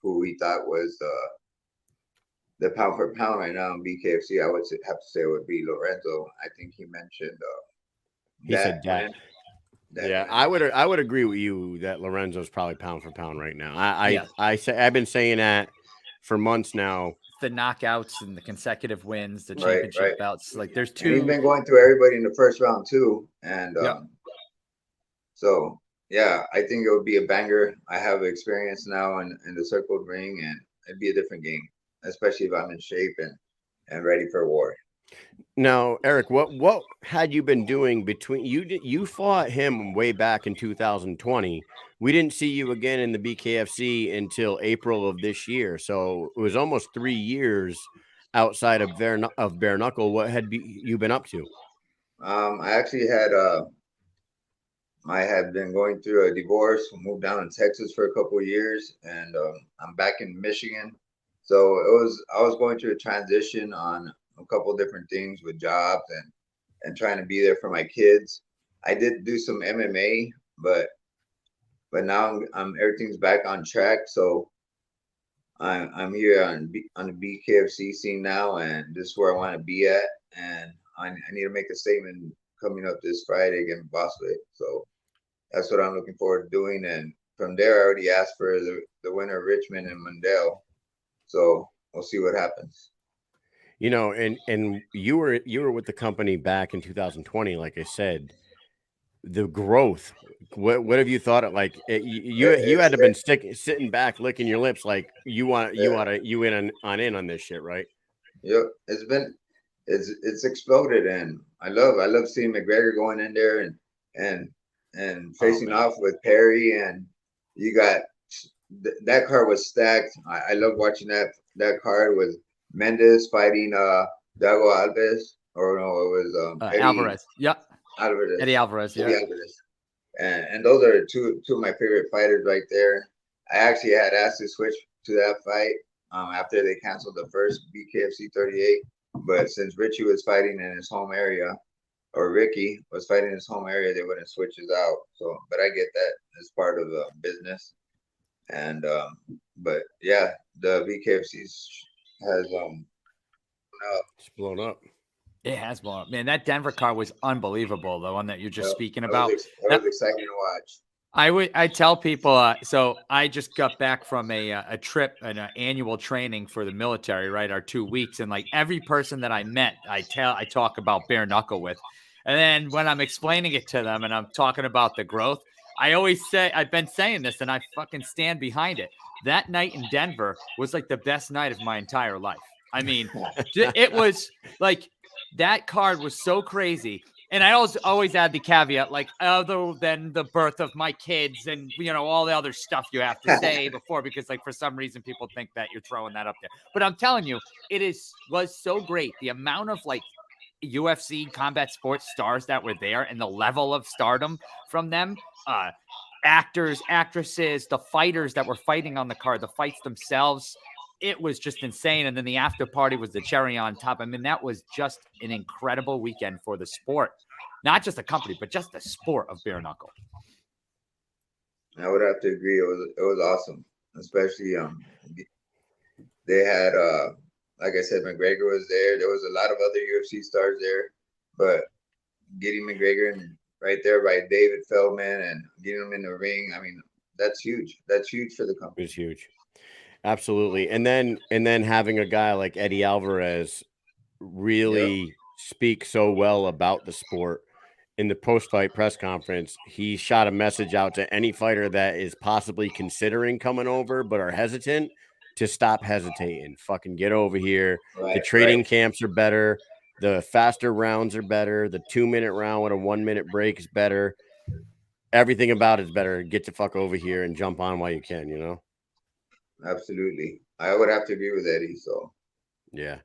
who he thought was the pound for pound right now in BKFC. I would have to say it would be Lorenzo. I think he mentioned he said that. Yeah, I would agree with you that Lorenzo's probably pound for pound right now. I've been saying that for months now. The knockouts and the consecutive wins, the championship belts. Like there's 2. And he's been going through everybody in the first round too, and so yeah, I think it would be a banger. I have experience now in the circled ring, and it'd be a different game, especially if I'm in shape and ready for war. Now, Eric, what had you been doing between you fought him way back in 2020? We didn't see you again in the BKFC until April of this year, so it was almost 3 years outside of Bareknuckle. What had you been up to? I actually I had been going through a divorce, moved down to Texas for a couple of years, and I'm back in Michigan. So I was going through a transition on a couple of different things with jobs and trying to be there for my kids. I did do some MMA, but now everything's back on track. So I'm here on the BKFC scene now, and this is where I want to be at. And I need to make a statement coming up this Friday against Bostwick. So that's what I'm looking forward to doing. And from there, I already asked for the winner, Richmond and Mundell. So we'll see what happens. You know, and you were with the company back in 2020, like I said. The growth. What have you thought of? Like you had to been sitting back, licking your lips, like you in on this shit, right? Yep, it's exploded, and I love seeing McGregor going in there and facing off with Perry, and you got that card was stacked. I love watching that card with Mendes fighting Dago Alves, or no, it was Alvarez. Yep. Alvarez. Eddie Alvarez. Yeah. Alvarez. And those are two of my favorite fighters right there. I actually had asked to switch to that fight after they canceled the first BKFC 38, but since Ricci was fighting in his home area, or Ricchi was fighting in his home area, they wouldn't switch us out. So, but I get that as part of the business. And but yeah, the BKFC has it's blown up. It has blown up, man. That Denver card was unbelievable. The one that you're just speaking about. That was exciting to watch. I tell people. So I just got back from a trip, an annual training for the military, right? Our 2 weeks, and like every person that I met, I talk about Bareknuckle with, and then when I'm explaining it to them and I'm talking about the growth, I always say, I've been saying this, and I fucking stand behind it. That night in Denver was like the best night of my entire life. I mean, it was like. That card was so crazy. And I always add the caveat, like, other than the birth of my kids and, you know, all the other stuff you have to say before, because, like, for some reason, people think that you're throwing that up there. But I'm telling you, was so great. The amount of, like, UFC combat sports stars that were there and the level of stardom from them, actors, actresses, the fighters that were fighting on the card, the fights themselves, it was just insane. And then the after party was the cherry on top. I mean, that was just an incredible weekend for the sport, not just the company, but just the sport of Bareknuckle. I would have to agree. It was awesome, especially they had like I said, McGregor was there. There was a lot of other UFC stars there, but getting McGregor and right there by David Feldman and getting him in the ring, I mean, that's huge. That's huge for the company. It's huge. Absolutely. And then having a guy like Eddie Alvarez really speak so well about the sport. In the post-fight press conference, he shot a message out to any fighter that is possibly considering coming over but are hesitant to stop hesitating. Fucking get over here. The trading camps are better. The faster rounds are better. The 2-minute round with a 1-minute break is better. Everything about it's better. Get the fuck over here and jump on while you can, you know? Absolutely. I would have to agree with Eddie. So yeah.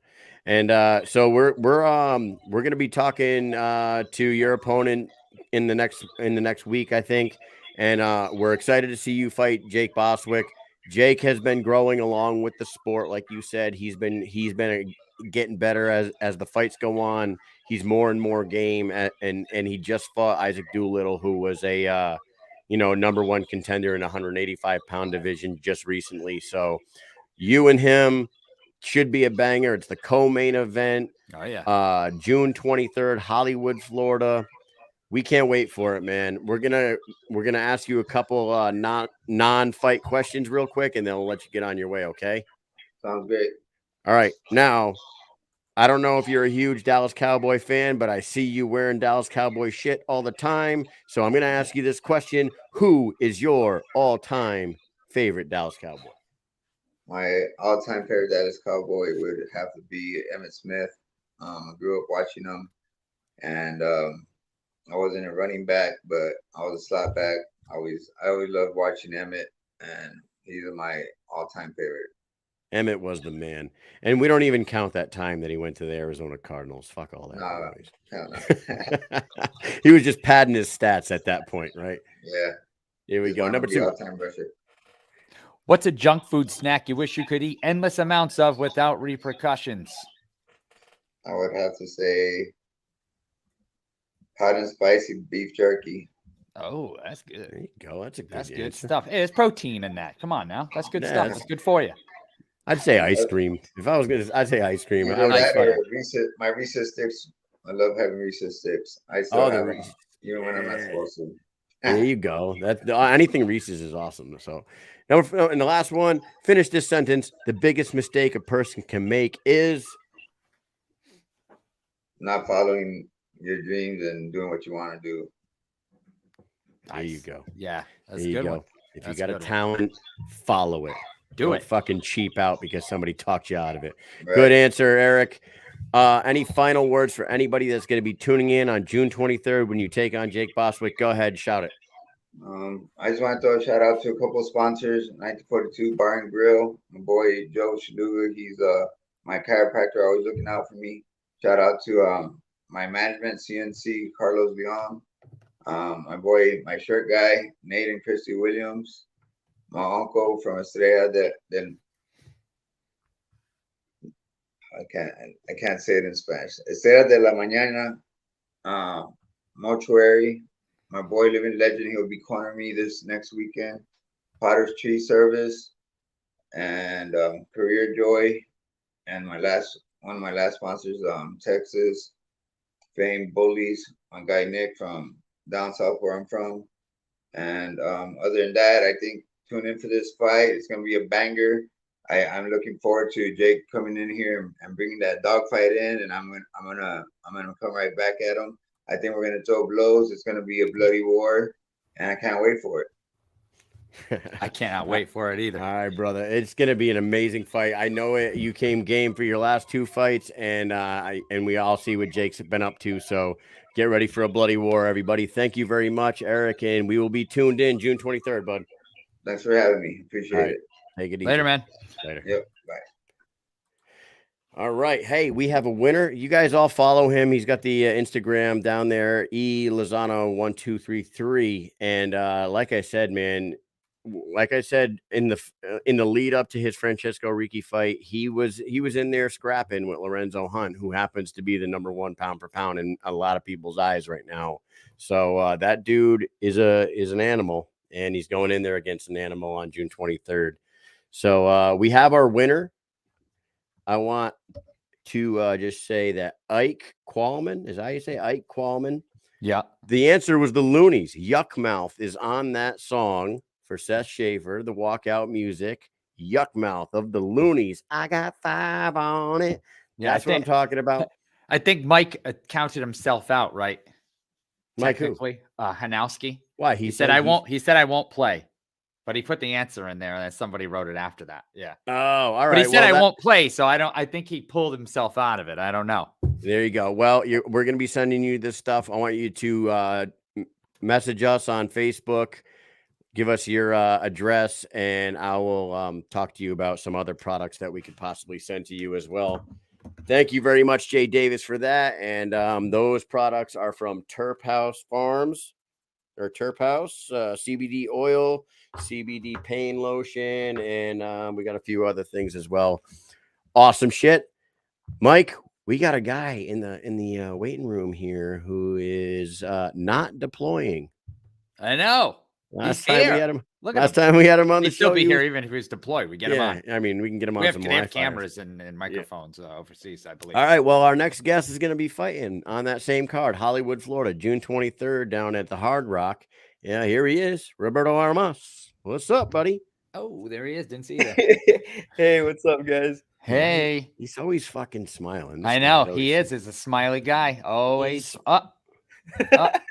And so we're going to be talking to your opponent in the next week, I think. And we're excited to see you fight Jake Bostwick. Jake has been growing along with the sport, like you said. He's been getting better as the fights go on. He's more and more game, and he just fought Isaac Doolittle, who was a number one contender in 185-pound division just recently. So you and him should be a banger. It's the co-main event. Oh yeah. June 23rd, Hollywood, Florida. We can't wait for it, man. We're gonna ask you a couple non-fight questions real quick, and then we'll let you get on your way. Okay? Sounds great. All right. Now, I don't know if you're a huge Dallas Cowboy fan, but I see you wearing Dallas Cowboy shit all the time. So I'm gonna ask you this question: who is your all-time favorite Dallas Cowboy? My all-time favorite Dallas Cowboy would have to be Emmitt Smith. I grew up watching him, and I wasn't a running back, but I was a slot back. I always loved watching Emmitt, and he's my all-time favorite. Emmitt was the man, and we don't even count that time that he went to the Arizona Cardinals. Fuck all that. No, He was just padding his stats at that point, right? Yeah. Here we go. Number 2. All-time rusher. What's a junk food snack you wish you could eat endless amounts of without repercussions? I would have to say hot and spicy beef jerky. Oh, that's good. There you go. That's a good That's good answer. stuff. Hey, there's protein in that. Come on now. That's good Yeah, stuff. that's- That's good for you. I'd say ice cream. If I was gonna, I'd say ice cream. Either that or my Reese's sticks. I love having Reese's sticks. I still have them, Reese's. even when I'm not supposed to. There you go. That anything Reese's is awesome. So, and the last one, finish this sentence. The biggest mistake a person can make is Not following your dreams and doing what you want to do. There you go. Yeah, that's There a you good go. one. If That's you got a good one. talent, follow it. Do Don't it. fucking cheap out because somebody talked you out of it. Right? Good answer, Eric. Any final words for anybody that's going to be tuning in on June 23rd when you take on Jake Bostwick? Go ahead, shout it. I just want to throw a shout out to a couple of sponsors. 1942 Bar and Grill. My boy Joe Shaluga. He's my chiropractor, always looking out for me. Shout out to my management, CNC, Carlos Leon. My boy, my shirt guy, Nate and Christy Williams. My uncle from Estrella del I can't say it in Spanish. Estrella de la Mañana, Mortuary. My boy, Living Legend, he'll be cornering me this next weekend. Potter's Tree Service, and Career Joy, and one of my last sponsors, Texas Fame Bullies. My guy Nick from down south where I'm from. And other than that, I think tune in for this fight. It's gonna be a banger. I'm looking forward to Jake coming in here and bringing that dog fight in, and I'm gonna come right back at him. I think we're gonna throw blows. It's gonna be a bloody war, and I can't wait for it. I cannot wait for it either. All right, brother. It's going to be an amazing fight. I know it. You came game for your last 2 fights, and we all see what Jake's been up to. So get ready for a bloody war, everybody. Thank you very much, Eric, and we will be tuned in June 23rd, bud. Thanks for having me. Appreciate it. Take it easy. Later, man. Later. Yep. Bye. All right. Hey, we have a winner. You guys all follow him. He's got the Instagram down there, Lozano1233. And like I said, man, in the lead up to his Francesco Ricchi fight, he was in there scrapping with Lorenzo Hunt, who happens to be the number 1 pound for pound in a lot of people's eyes right now. So that dude is an animal, and he's going in there against an animal on June 23rd. So we have our winner. I want to just say that Ike Qualman, is that how you say Ike Qualman? Yeah. The answer was the Loonies. Yuck Mouth is on that song for Seth Shaffer, the walkout music. Yuck Mouth of the Loonies. I got 5 on it. Yeah, That's what I'm talking about. I think Mike counted himself out, right? Mike who? Technically, Hanowski. Why? He said I won't. He said I won't play, but he put the answer in there, and then somebody wrote it after that. Yeah. Oh, all right. But he said I won't play, so I don't. I think he pulled himself out of it. I don't know. There you go. Well, we're going to be sending you this stuff. I want you to message us on Facebook. Give us your address, and I will talk to you about some other products that we could possibly send to you as well. Thank you very much, Jay Davis, for that. And those products are from Turp House Farms, or Turp House, CBD oil, CBD pain lotion, and we got a few other things as well. Awesome shit. Mike, we got a guy in the waiting room here who is not deploying. I know. Last He's time here. we had him. Look at Last him. time we had him on the He'd still show, be he here was- even if he was deployed. We get him on. I mean, we can get him We on have, some they have Wi-Fi. cameras and microphones overseas, I believe. All right. Well, our next guest is going to be fighting on that same card, Hollywood, Florida, June 23rd, down at the Hard Rock. Yeah, here he is, Roberto Armas. What's up, buddy? Oh, there he is. Didn't see that. Hey, what's up, guys? Hey. He's always fucking smiling. This I guy know. always- He is. He's a smiley guy. Always up.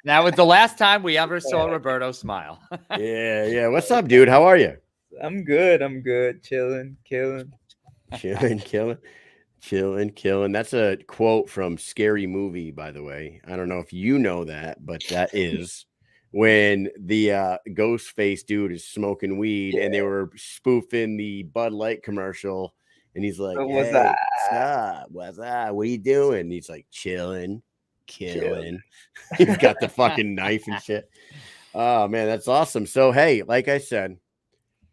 That was the last time we ever saw Roberto smile. Yeah. What's up, dude? How are you? I'm good. Chilling, killing. Chilling. That's a quote from Scary Movie, by the way. I don't know if you know that, but that is when the ghost face dude is smoking weed and they were spoofing the Bud Light commercial, and he's like, What's "Hey, up? what's up? What are you doing?" And he's like, "Chilling, killing." He's got the fucking knife and shit. Oh man, that's awesome. So hey, like I said,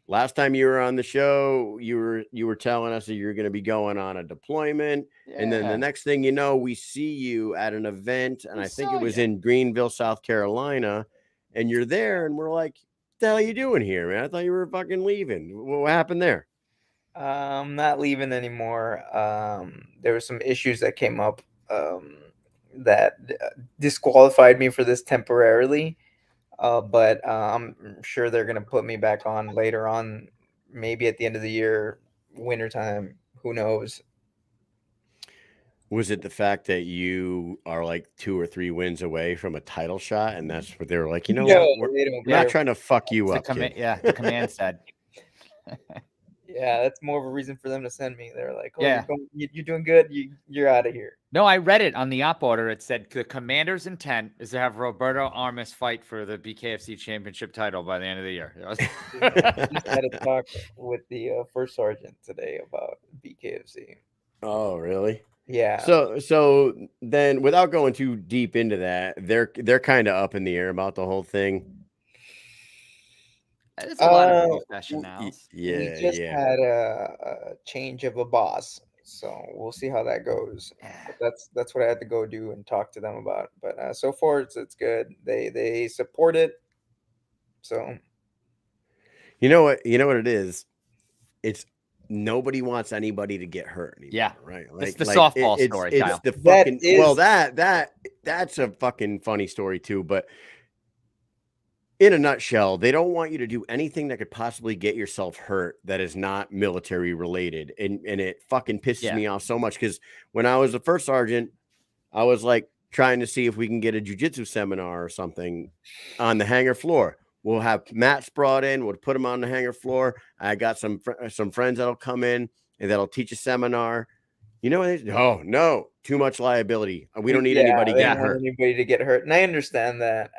last time you were on the show, you were telling us that you're going to be going on a deployment, and then the next thing you know, we see you at an event, and I think it was in Greenville, South Carolina, and you're there, and we're like, "What the hell are you doing here, man? I thought you were fucking leaving. What happened there?" I'm not leaving anymore. There were some issues that came up that disqualified me for this temporarily. But I'm sure they're gonna put me back on later on, maybe at the end of the year, wintertime. Who knows? Was it the fact that you are like 2 or 3 wins away from a title shot, and that's what they were like? You know No, what? they don't We're not care. trying to fuck you up, kid. The command said. Yeah, that's more of a reason for them to send me. They're like, "Oh, Yeah. you're doing good. You're out of here." No, I read it on the op order. It said the commander's intent is to have Roberto Armas fight for the BKFC championship title by the end of the year. Just had a talk with the first sergeant today about BKFC. Oh, really? Yeah. So then, without going too deep into that, they're kind of up in the air about the whole thing. There's a lot of professionals. We just had a change of a boss, so we'll see how that goes. But that's what I had to go do and talk to them about. But so far it's good. They support it. So You know what it is? It's nobody wants anybody to get hurt anymore. Yeah, right. It's the softball story, It's Kyle. the fucking That is- that's a fucking funny story too. But in a nutshell, they don't want you to do anything that could possibly get yourself hurt that is not military related, and it fucking pisses me off so much, because when I was a first sergeant, I was like trying to see if we can get a jujitsu seminar or something on the hangar floor. We'll have mats brought in. We'll put them on the hangar floor. I got some friends that'll come in and that'll teach a seminar. You know what? Oh no, too much liability. We don't need anybody they getting don't want hurt. anybody to get hurt, and I understand that.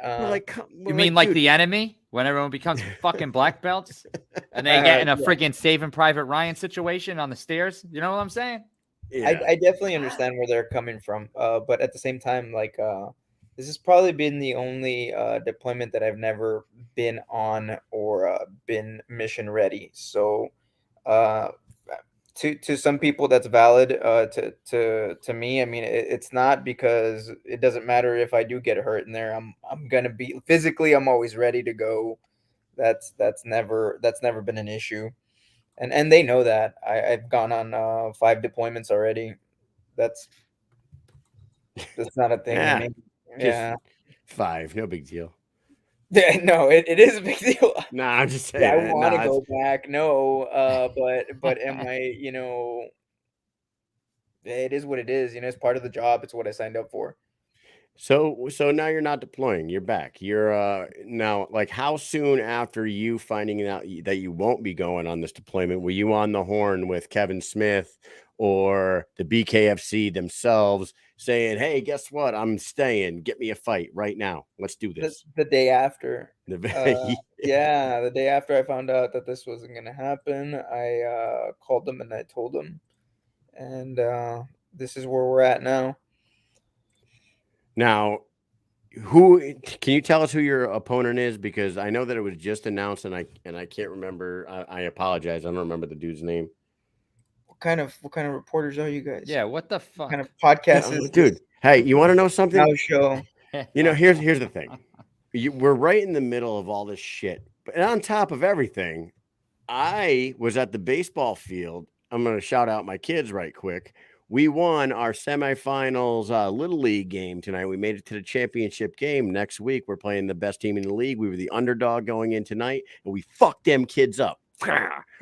You mean like the enemy when everyone becomes fucking black belts and they get in a freaking Saving Private Ryan situation on the stairs? You know what I'm saying? Yeah. I definitely understand where they're coming from, but at the same time, like this has probably been the only deployment that I've never been on or been mission ready. So to some people that's valid. To me, I mean, it's not, because it doesn't matter if I do get hurt in there. I'm gonna be physically. I'm always ready to go. That's never been an issue, and they know that. I've gone on 5 deployments already. That's not a thing. Yeah, to me. just Yeah. 5, no big deal. Yeah, no, it is a big deal. Nah, I'm just saying. Yeah, I want to go back. No, but am I? It is what it is. It's part of the job. It's what I signed up for. So now you're not deploying. You're back. You're now, like, how soon after you finding out that you won't be going on this deployment were you on the horn with Kevin Smith or the BKFC themselves saying, "Hey, guess what? I'm staying. Get me a fight right now. Let's do this." The day after. The Yeah, the day after I found out that this wasn't gonna happen, I called them and I told them, and this is where we're at now. Now, Who can you tell us who your opponent is? Because I know that it was just announced, and I can't remember. I apologize. I don't remember the dude's name. What kind of reporters are you guys? Yeah, what the What fuck? kind of podcast is Dude, this? hey, you want to know something? Now show. You know, here's the thing. We're right in the middle of all this shit. But on top of everything, I was at the baseball field. I'm going to shout out my kids right quick. We won our semifinals Little League game tonight. We made it to the championship game. Next week, we're playing the best team in the league. We were the underdog going in tonight, and we fucked them kids up.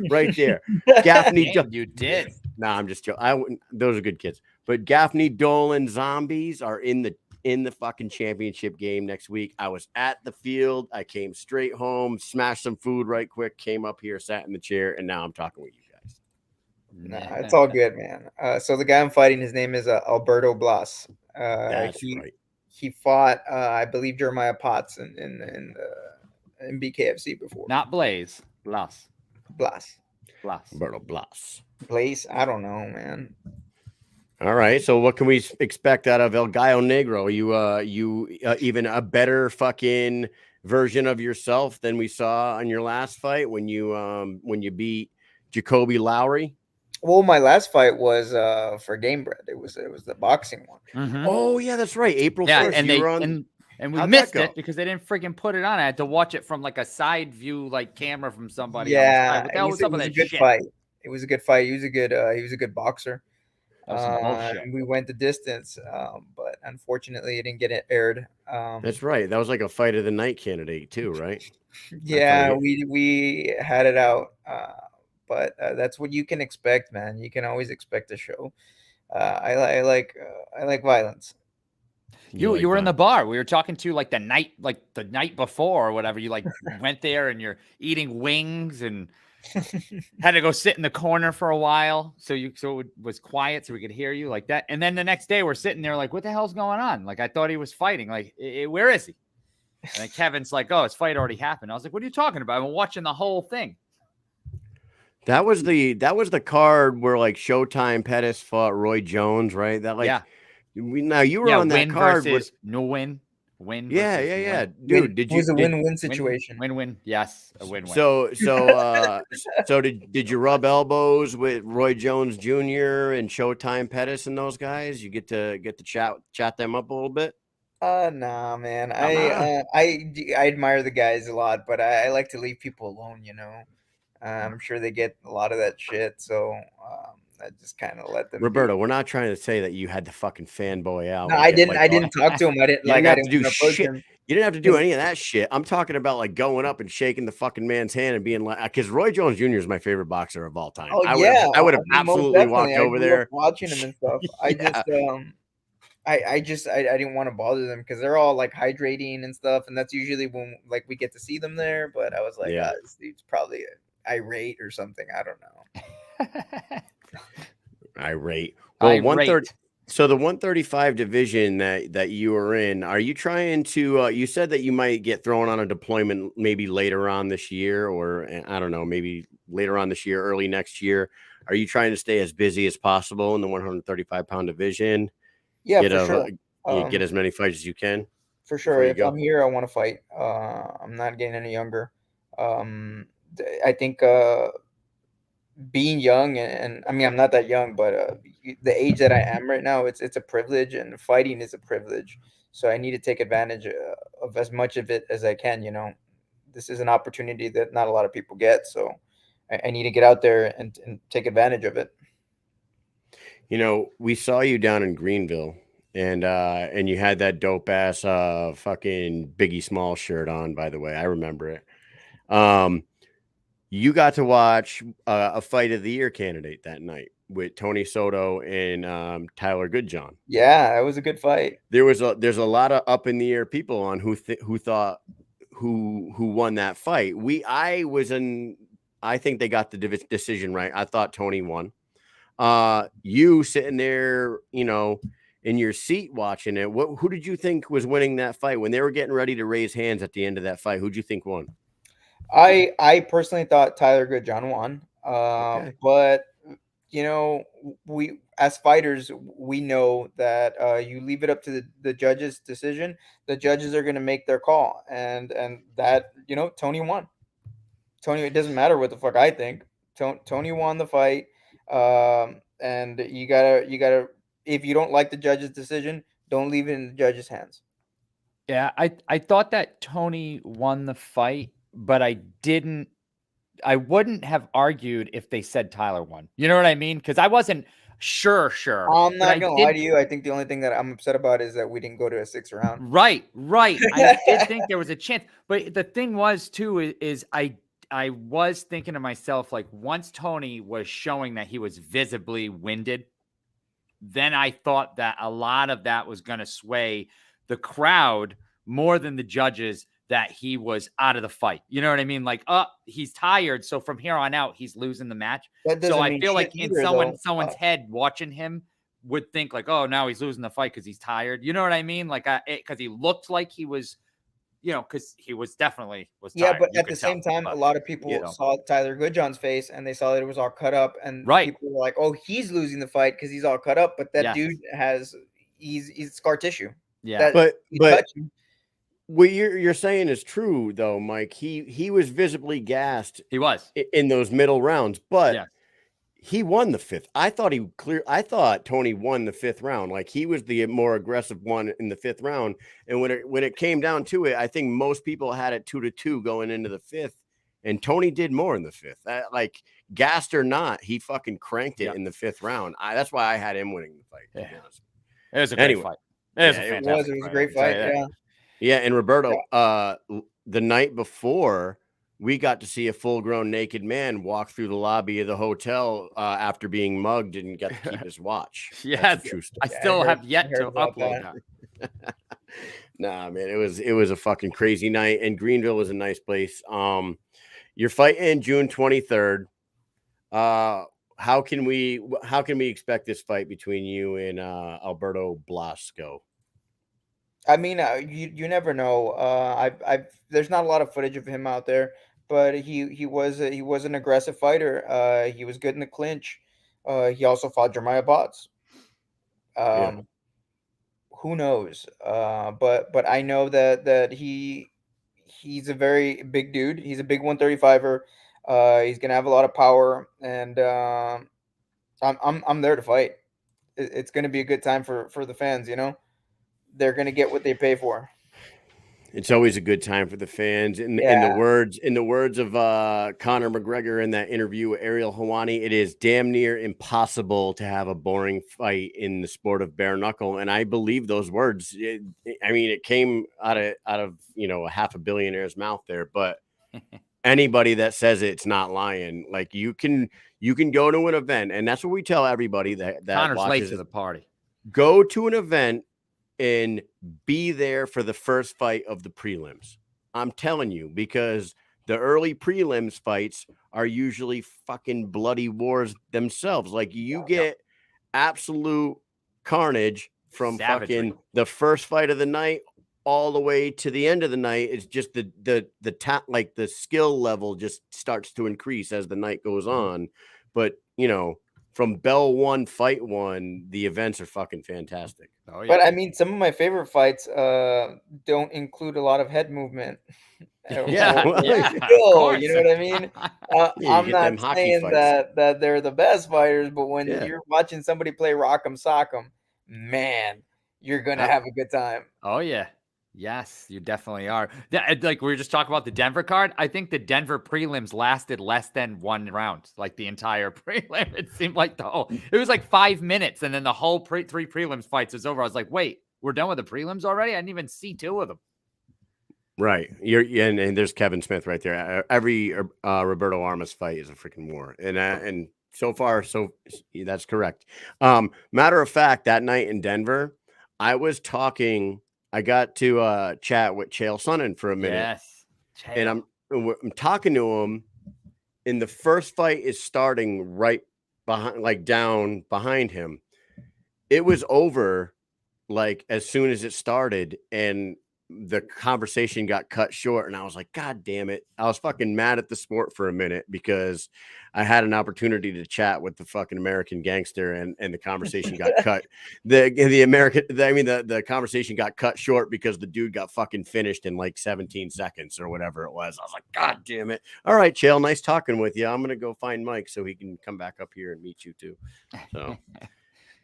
Right there. Gaffney. You did. Nah, I'm just joking. Those are good kids. But Gaffney Dolan Zombies are in the fucking championship game next week. I was at the field. I came straight home, smashed some food right quick, came up here, sat in the chair, and now I'm talking with you guys. Nah, it's all good, man. So the guy I'm fighting, his name is Alberto Blas. That's right. He fought, I believe, Jeremiah Potts in BKFC before. Not Blaze. Blas. Alberto Blas. Blaze? I don't know, man. All right. So what can we expect out of El Gallo Negro? You even a better fucking version of yourself than we saw on your last fight when you beat Jacoby Lowry? Well, my last fight was for Game Bread. It was the boxing one. Mm-hmm. Oh yeah, that's right. April 1st. Yeah, and we missed it because they didn't freaking put it on. I had to watch it from like a side view, like camera from somebody. Yeah, What the hell was up with that shit? Fight. It was a good fight. He was a good boxer. That was some bullshit. We went the distance, but unfortunately, it didn't get it aired. That's right. That was like a fight of the night candidate too, right? Yeah, we had it out, but that's what you can expect, man. You can always expect a show. I like violence. You were in the bar. We were talking to like the night before or whatever. You like went there and you're eating wings and had to go sit in the corner for a while. So it was quiet so we could hear you like that. And then the next day we're sitting there like, what the hell's going on? Like I thought he was fighting. Like, where is he? And then Kevin's like, oh, his fight already happened. I was like, what are you talking about? I'm watching the whole thing. That was the card where like Showtime Pettis fought Roy Jones, right? That like, yeah. Now you were on that card with no win. Win. Yeah. Dude, it was a win-win situation. Win-win. Yes, a win-win. So did you rub elbows with Roy Jones Jr. and Showtime Pettis and those guys? You get to chat them up a little bit? Nah, man. I admire the guys a lot, but I like to leave people alone, you know. I'm sure they get a lot of that shit, so I just kind of let them. Roberto, we're not trying to say that you had to fucking fanboy out. No, I didn't talk to him. I didn't have to do shit. You didn't have to do any of that shit. I'm talking about like going up and shaking the fucking man's hand and being like, because Roy Jones Jr. is my favorite boxer of all time. Oh, I would have absolutely walked over there watching him and stuff. I didn't want to bother them because they're all like hydrating and stuff, and that's usually when like we get to see them there. But I was like, this dude's probably irate or something. I don't know. Irate. Well, 130. So the 135 division that you were in, are you trying to? You said that you might get thrown on a deployment maybe later on this year, or I don't know, maybe later on this year, early next year. Are you trying to stay as busy as possible in the 135-pound division? Yeah, for sure. Get as many fights as you can. For sure. If I'm here, I want to fight. I'm not getting any younger. I think being young and I mean I'm not that young, but the age that I am right now, it's a privilege, and fighting is a privilege. So I need to take advantage of as much of it as I can. You know, this is an opportunity that not a lot of people get. So I need to get out there and take advantage of it. You know, we saw you down in Greenville, and you had that dope ass fucking Biggie Small shirt on. By the way, I remember it. You got to watch a fight of the year candidate that night with Tony Soto and Tyler Goodjohn. Yeah, it was a good fight. There's a lot of up in the air people on who thought who won that fight. I think they got the decision right. I thought Tony won. You sitting there, you know, in your seat watching it. Who did you think was winning that fight when they were getting ready to raise hands at the end of that fight? Who'd you think won? I personally thought Tyler Goodjohn won. Okay. But you know, as fighters, we know that you leave it up to the judges' decision. The judges are going to make their call, and that, you know, Tony won. Tony, it doesn't matter what the fuck I think. Tony won the fight, and you gotta. If you don't like the judge's decision, don't leave it in the judge's hands. Yeah, I thought that Tony won the fight, but I wouldn't have argued if they said Tyler won. You know what I mean? Because I wasn't sure. I'm but not gonna lie to you. I think the only thing that I'm upset about is that we didn't go to a 6th round. Right. I did think there was a chance, but the thing was too is I was thinking to myself, like, once Tony was showing that he was visibly winded, then I thought that a lot of that was going to sway the crowd more than the judges, that he was out of the fight. You know what I mean? Like, he's tired, so from here on out, he's losing the match. So I feel like in someone's head watching him would think like, oh, now he's losing the fight because he's tired. You know what I mean? Like, because he looked like he was, you know, because he was definitely was tired. Yeah, but at the same time, a lot of people saw Tyler Goodjohn's face and they saw that it was all cut up, and people were like, "Oh, he's losing the fight because he's all cut up." But that dude he's scar tissue. Yeah, but what you're saying is true, though, Mike. He was visibly gassed. He was in those middle rounds, but he won the 5th. I thought Tony won the 5th round. Like, he was the more aggressive one in the 5th round. And when it came down to it, I think most people had it 2-2 going into the 5th, and Tony did more in the 5th. Like, gassed or not, he fucking cranked it in the 5th round. That's why I had him winning the fight. To be honest. It was a great fight. It was a great fight. Yeah, and Roberto, the night before, we got to see a full-grown naked man walk through the lobby of the hotel after being mugged and got to keep his watch. Yes, I still have yet to upload that. Nah, man, it was a fucking crazy night, and Greenville was a nice place. You're fighting June 23rd. How can we expect this fight between you and Alberto Blas go? I mean, you never know. There's not a lot of footage of him out there, but he was an aggressive fighter. He was good in the clinch. He also fought Jeremiah Botts. Who knows? But I know that he's a very big dude. He's a big 135er. He's gonna have a lot of power, and I'm there to fight. It's gonna be a good time for the fans. You know, they're gonna get what they pay for. It's always a good time for the fans. In the words of Conor McGregor in that interview with Ariel Helwani, it is damn near impossible to have a boring fight in the sport of bare knuckle. And I believe those words. It came out of a half a billionaire's mouth there. But anybody that says it's not lying. Like, you can go to an event, and that's what we tell everybody that Conor's watches late to the party. Go to an event and be there for the first fight of the prelims. I'm telling you, because the early prelims fights are usually fucking bloody wars themselves. Like, you get absolute carnage from fucking the first fight of the night all the way to the end of the night. It's just the skill level just starts to increase as the night goes on. But, from bell one, fight one, the events are fucking fantastic. Oh, yeah. But I mean, some of my favorite fights don't include a lot of head movement. You know what I mean? I'm not saying that they're the best fighters, but when you're watching somebody play Rock'em Sock'em, man, you're gonna have a good time. Oh yeah. Yes, you definitely are. Like, we were just talking about the Denver card. I think the Denver prelims lasted less than 1 round, like the entire prelim. It seemed like it was like 5 minutes, and then the whole 3 prelims fights is over. I was like, wait, we're done with the prelims already? I didn't even see 2 of them. Right. And there's Kevin Smith right there. Every Roberto Armas fight is a freaking war. And so far, that's correct. Matter of fact, that night in Denver, I got to chat with Chael Sonnen for a minute. Yes. And I'm talking to him, and the first fight is starting right behind, like down behind him. It was over like as soon as it started, and the conversation got cut short, and I was like, God damn it. I was fucking mad at the sport for a minute because I had an opportunity to chat with the fucking American gangster, and the conversation got cut. The conversation got cut short because the dude got fucking finished in like 17 seconds or whatever it was. I was like, God damn it. All right, Chael, nice talking with you. I'm going to go find Mike so he can come back up here and meet you too. So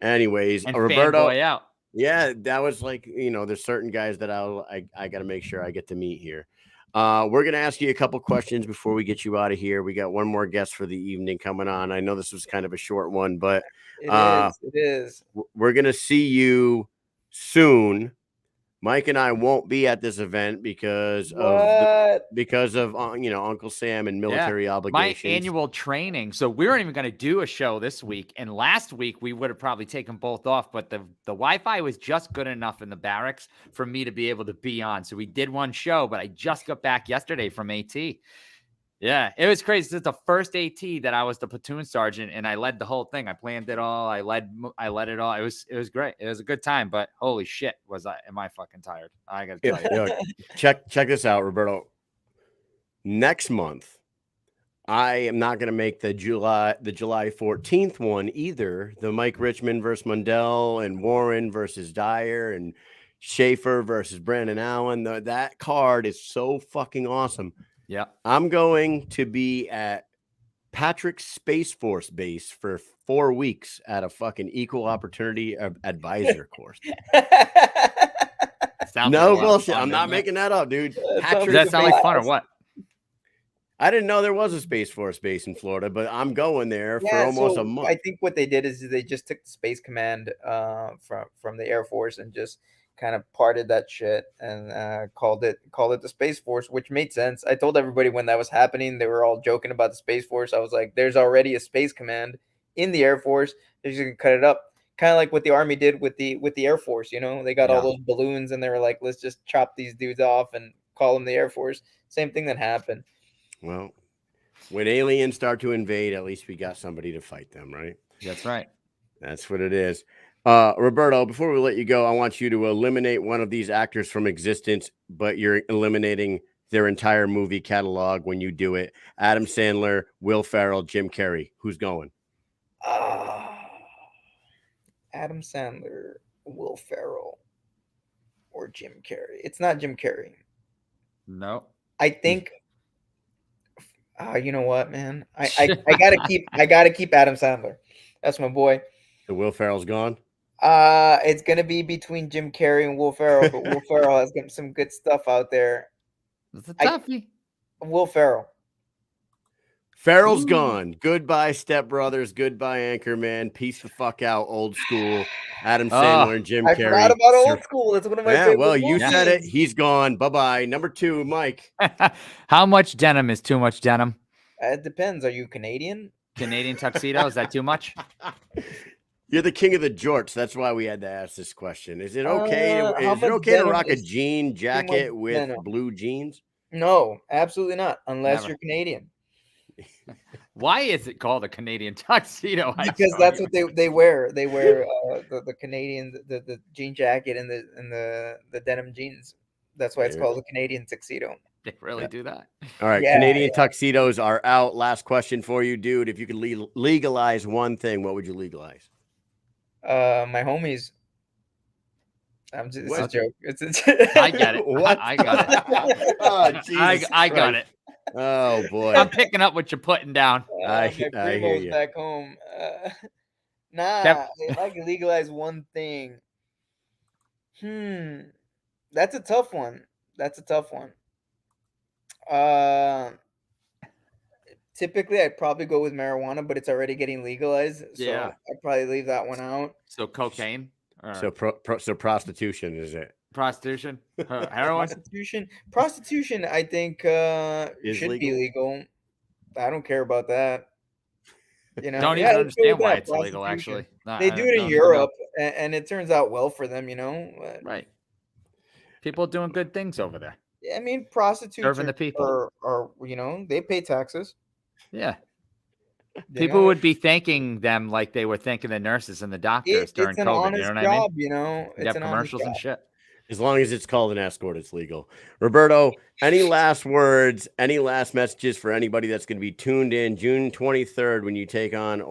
anyways, And Roberto, fanboy out. yeah, that was like, there's certain guys that I got to make sure I get to meet here. We're going to ask you a couple questions before we get you out of here. We got one more guest for the evening coming on. I know this was kind of a short one, but It is. we're going to see you soon. Mike and I won't be at this event because of Uncle Sam and military obligations. My annual training. So we weren't even going to do a show this week. And last week we would have probably taken both off, but the Wi-Fi was just good enough in the barracks for me to be able to be on. So we did one show, but I just got back yesterday from AT. Yeah, it was crazy. This is the first AT that I was the platoon sergeant, and I led the whole thing. I planned it all. I led it all. It was great. It was a good time, but holy shit, am I fucking tired? I got to tell you. Check this out, Roberto. Next month, I am not going to make the July 14th one either. The Mike Richmond versus Mundell and Warren versus Dyer and Shaffer versus Brandon Allen. That card is so fucking awesome. Yeah, I'm going to be at Patrick's Space Force base for 4 weeks at a fucking equal opportunity advisor course. No bullshit. I'm not making that up, dude. Does that sound like fun or what? I didn't know there was a Space Force base in Florida, but I'm going there for almost a month. I think what they did is they just took the Space Command from the Air Force and just kind of parted that shit and called it the Space Force, which made sense. I told everybody when that was happening, they were all joking about the Space Force. I was like, there's already a Space Command in the Air Force. They're just gonna cut it up, kind of like what the Army did with the Air Force. They got all those balloons and they were like, let's just chop these dudes off and call them the Air Force. Same thing that happened. Well, when aliens start to invade, at least we got somebody to fight them, right? That's right. That's what it is. Roberto, before we let you go, I want you to eliminate one of these actors from existence, but you're eliminating their entire movie catalog when you do it. Adam Sandler, Will Ferrell, Jim Carrey. Who's going? Adam Sandler, Will Ferrell, or Jim Carrey. It's not Jim Carrey. No. I think you know what, man? I gotta keep Adam Sandler. That's my boy. So Will Ferrell's gone? It's gonna be between Jim Carrey and Will Ferrell, but Will Ferrell has got some good stuff out there. It's a toughie. Will Ferrell. Ferrell's gone. Goodbye, Step Brothers. Goodbye, Anchorman. Peace the fuck out, old school. Adam Sandler and Jim Carrey. I forgot about old school. That's one of my favorite movies. You said it. He's gone. Bye-bye. Number 2, Mike. How much denim is too much denim? It depends. Are you Canadian? Canadian tuxedo? Is that too much? You're the king of the jorts. That's why we had to ask this question. Is it okay? To rock a jean jacket with blue jeans? No, absolutely not. Unless you're Canadian. Why is it called a Canadian tuxedo? Because that's what they wear. They wear the Canadian the jean jacket and the denim jeans. That's why it's called a Canadian tuxedo. They really do that. All right, Canadian tuxedos are out. Last question for you, dude. If you could legalize one thing, what would you legalize? My homies. It's a joke. I get it. What? I got it. Oh, Jesus I got it. Oh boy, I'm picking up what you're putting down. I hear you. Back home. If I could legalize one thing, that's a tough one. Typically, I'd probably go with marijuana, but it's already getting legalized, so I'd probably leave that one out. So cocaine. So prostitution is it? Prostitution, heroin. Prostitution. I think should be legal. I don't care about that. Don't even understand why it's legal. Actually, they do it in Europe, and it turns out well for them. Right. People doing good things over there. I mean, prostitutes serving the people are they pay taxes. Yeah. People would be thanking them like they were thanking the nurses and the doctors during COVID. Honest job, They have commercials and shit. As long as it's called an escort, it's legal. Roberto, any last words, any last messages for anybody that's going to be tuned in June 23rd when you take on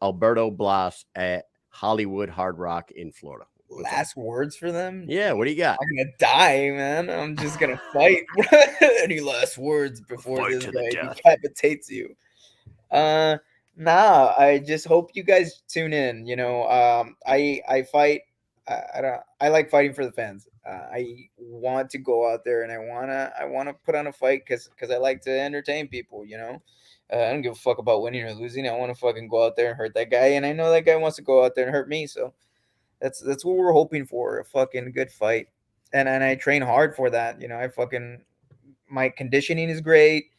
Alberto Blas at Hollywood Hard Rock in Florida? Last words for them? Yeah, what do you got? I'm gonna die, man. I'm just gonna fight. Any last words before Fight this to the guy death. decapitates you? Nah. I just hope you guys tune in. You know, I fight. I like fighting for the fans. I want to go out there and I wanna put on a fight because I like to entertain people. You know, I don't give a fuck about winning or losing. I want to fucking go out there and hurt that guy, and I know that guy wants to go out there and hurt me. So that's what we're hoping for, a fucking good fight. And I train hard for that. You know, my conditioning is great.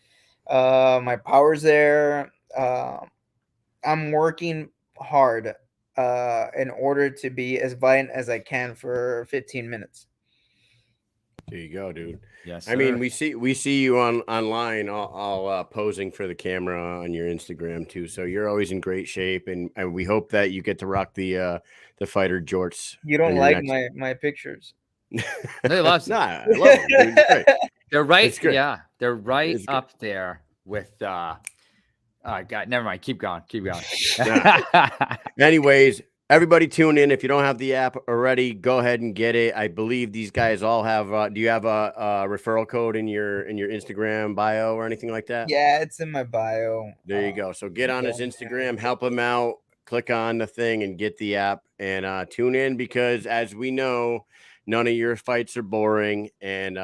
My power's there. I'm working hard in order to be as violent as I can for 15 minutes. There you go, dude. Yes, I mean, we see you online all posing for the camera on your Instagram too. So you're always in great shape, and we hope that you get to rock the fighter jorts. You don't like my pictures? They love Nah, I love them, dude. It's great. They're right. It's great. Yeah, they're right It's good. up there with. God, never mind. Keep going. Anyways, everybody tune in. If you don't have the app already, go ahead and get it. I believe these guys all have. Do you have a referral code in your Instagram bio or anything like that? Yeah, it's in my bio. There you go. So get on his Instagram, help him out, click on the thing and get the app and tune in because as we know, none of your fights are boring. And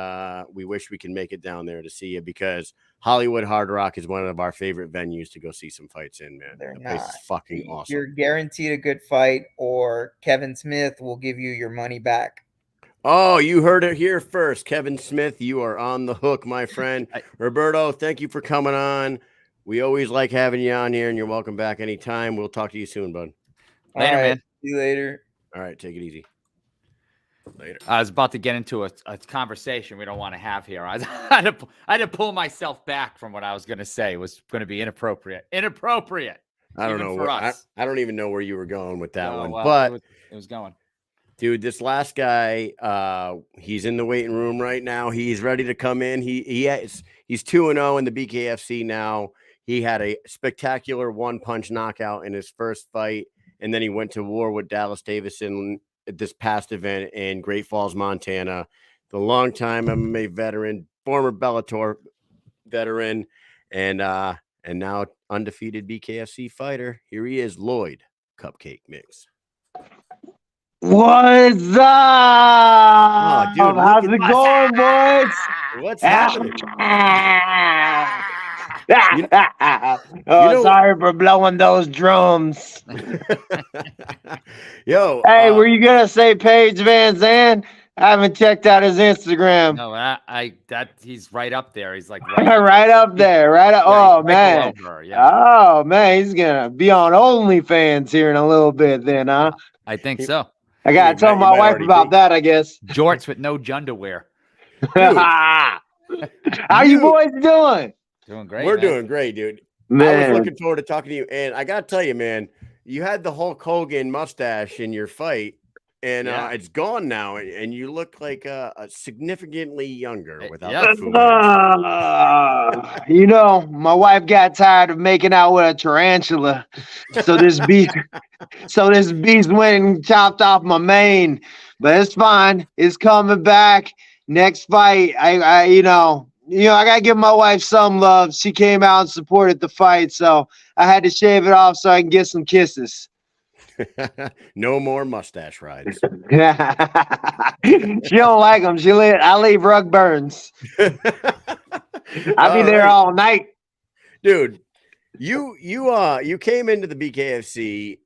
we wish we can make it down there to see you because Hollywood Hard Rock is one of our favorite venues to go see some fights in, man. They're The place not. is fucking awesome. You're guaranteed a good fight, or Kevin Smith will give you your money back. Oh, you heard it here first. Kevin Smith, you are on the hook, my friend. Roberto, thank you for coming on. We always like having you on here, and you're welcome back anytime. We'll talk to you soon, bud. Later, man. See you later. All right, take it easy. Later. I was about to get into a conversation we don't want to have here. I had to pull myself back from what I was going to say. It was going to be inappropriate. I don't know. I don't even know where you were going with that one, but it was going. Dude, this last guy, he's in the waiting room right now. He's ready to come in. He's 2-0 in the BKFC now. He had a spectacular one-punch knockout in his first fight, and then he went to war with Dallas Davison at this past event in Great Falls, Montana. The longtime MMA veteran, former Bellator veteran, and now undefeated BKFC fighter. Here he is, Lloyd Cupcake Mix. What's up? Oh, dude, how's it going, boys? What's happening? Sorry for blowing those drums. Yo, hey, were you gonna say Paige Van Zandt? I haven't checked out his Instagram. No, he's right up there. He's like right up there, right up. Yeah, oh man, yeah. Oh man, he's gonna be on OnlyFans here in a little bit, then, huh? I think so. I gotta tell my wife about that, I guess. Jorts with no underwear. How you boys doing? Doing great. We're doing great, dude. Man. I was looking forward to talking to you, and I gotta tell you, man, you had the Hulk Hogan mustache in your fight, and it's gone now, and you look like significantly younger without the food. You know, my wife got tired of making out with a tarantula, so this beast went and chopped off my mane. But it's fine. It's coming back. Next fight, I gotta give my wife some love. She came out and supported the fight, so I had to shave it off so I can get some kisses. No more mustache rides. She don't like them. I leave rug burns. I'll be there all night. Dude, you came into the BKFC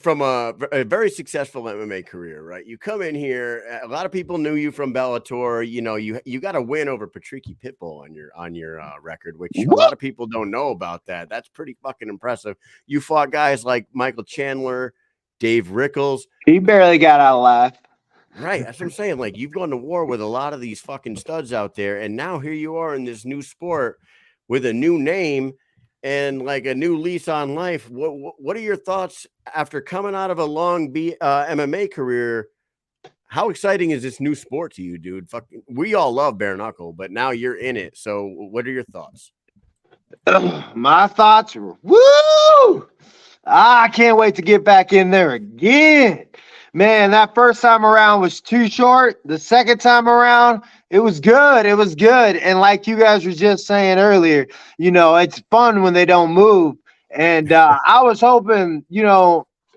from a very successful MMA career, right? You come in here, a lot of people knew you from Bellator. You know, you got a win over Patricky Pitbull on your record, which a lot of people don't know about that. That's pretty fucking impressive. You fought guys like Michael Chandler, Dave Rickles. He barely got out alive. Right. That's what I'm saying. Like, you've gone to war with a lot of these fucking studs out there, and now here you are in this new sport with a new name and like a new lease on life. What are your thoughts after coming out of a long MMA career? how exciting is this new sport to you, dude? We all love bare knuckle, but now you're in it. So what are your thoughts? My thoughts are, woo! I can't wait to get back in there again. Man, that first time around was too short. The second time around, it was good. It was good. And like you guys were just saying earlier, it's fun when they don't move. And I was hoping,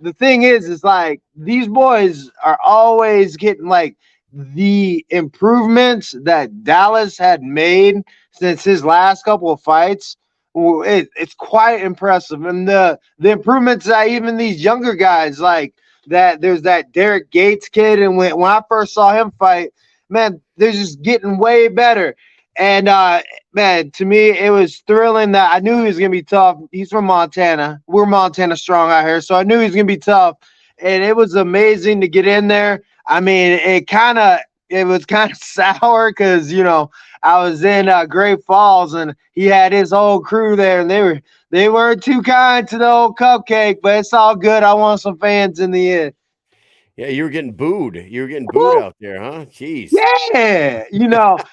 the thing is like these boys are always getting like the improvements that Dallas had made since his last couple of fights. It's quite impressive. And the improvements that even these younger guys like that, there's that Derek Gates kid. And when I first saw him fight, man, they're just getting way better. And, man, to me, it was thrilling that I knew he was going to be tough. He's from Montana. We're Montana strong out here. So I knew he was going to be tough. And it was amazing to get in there. I mean, it was kind of sour because, I was in Great Falls and he had his whole crew there and they weren't too kind to the old Cupcake, but it's all good. I want some fans in the end. Yeah, you were getting booed. You were getting booed out there, huh? Jeez. Yeah.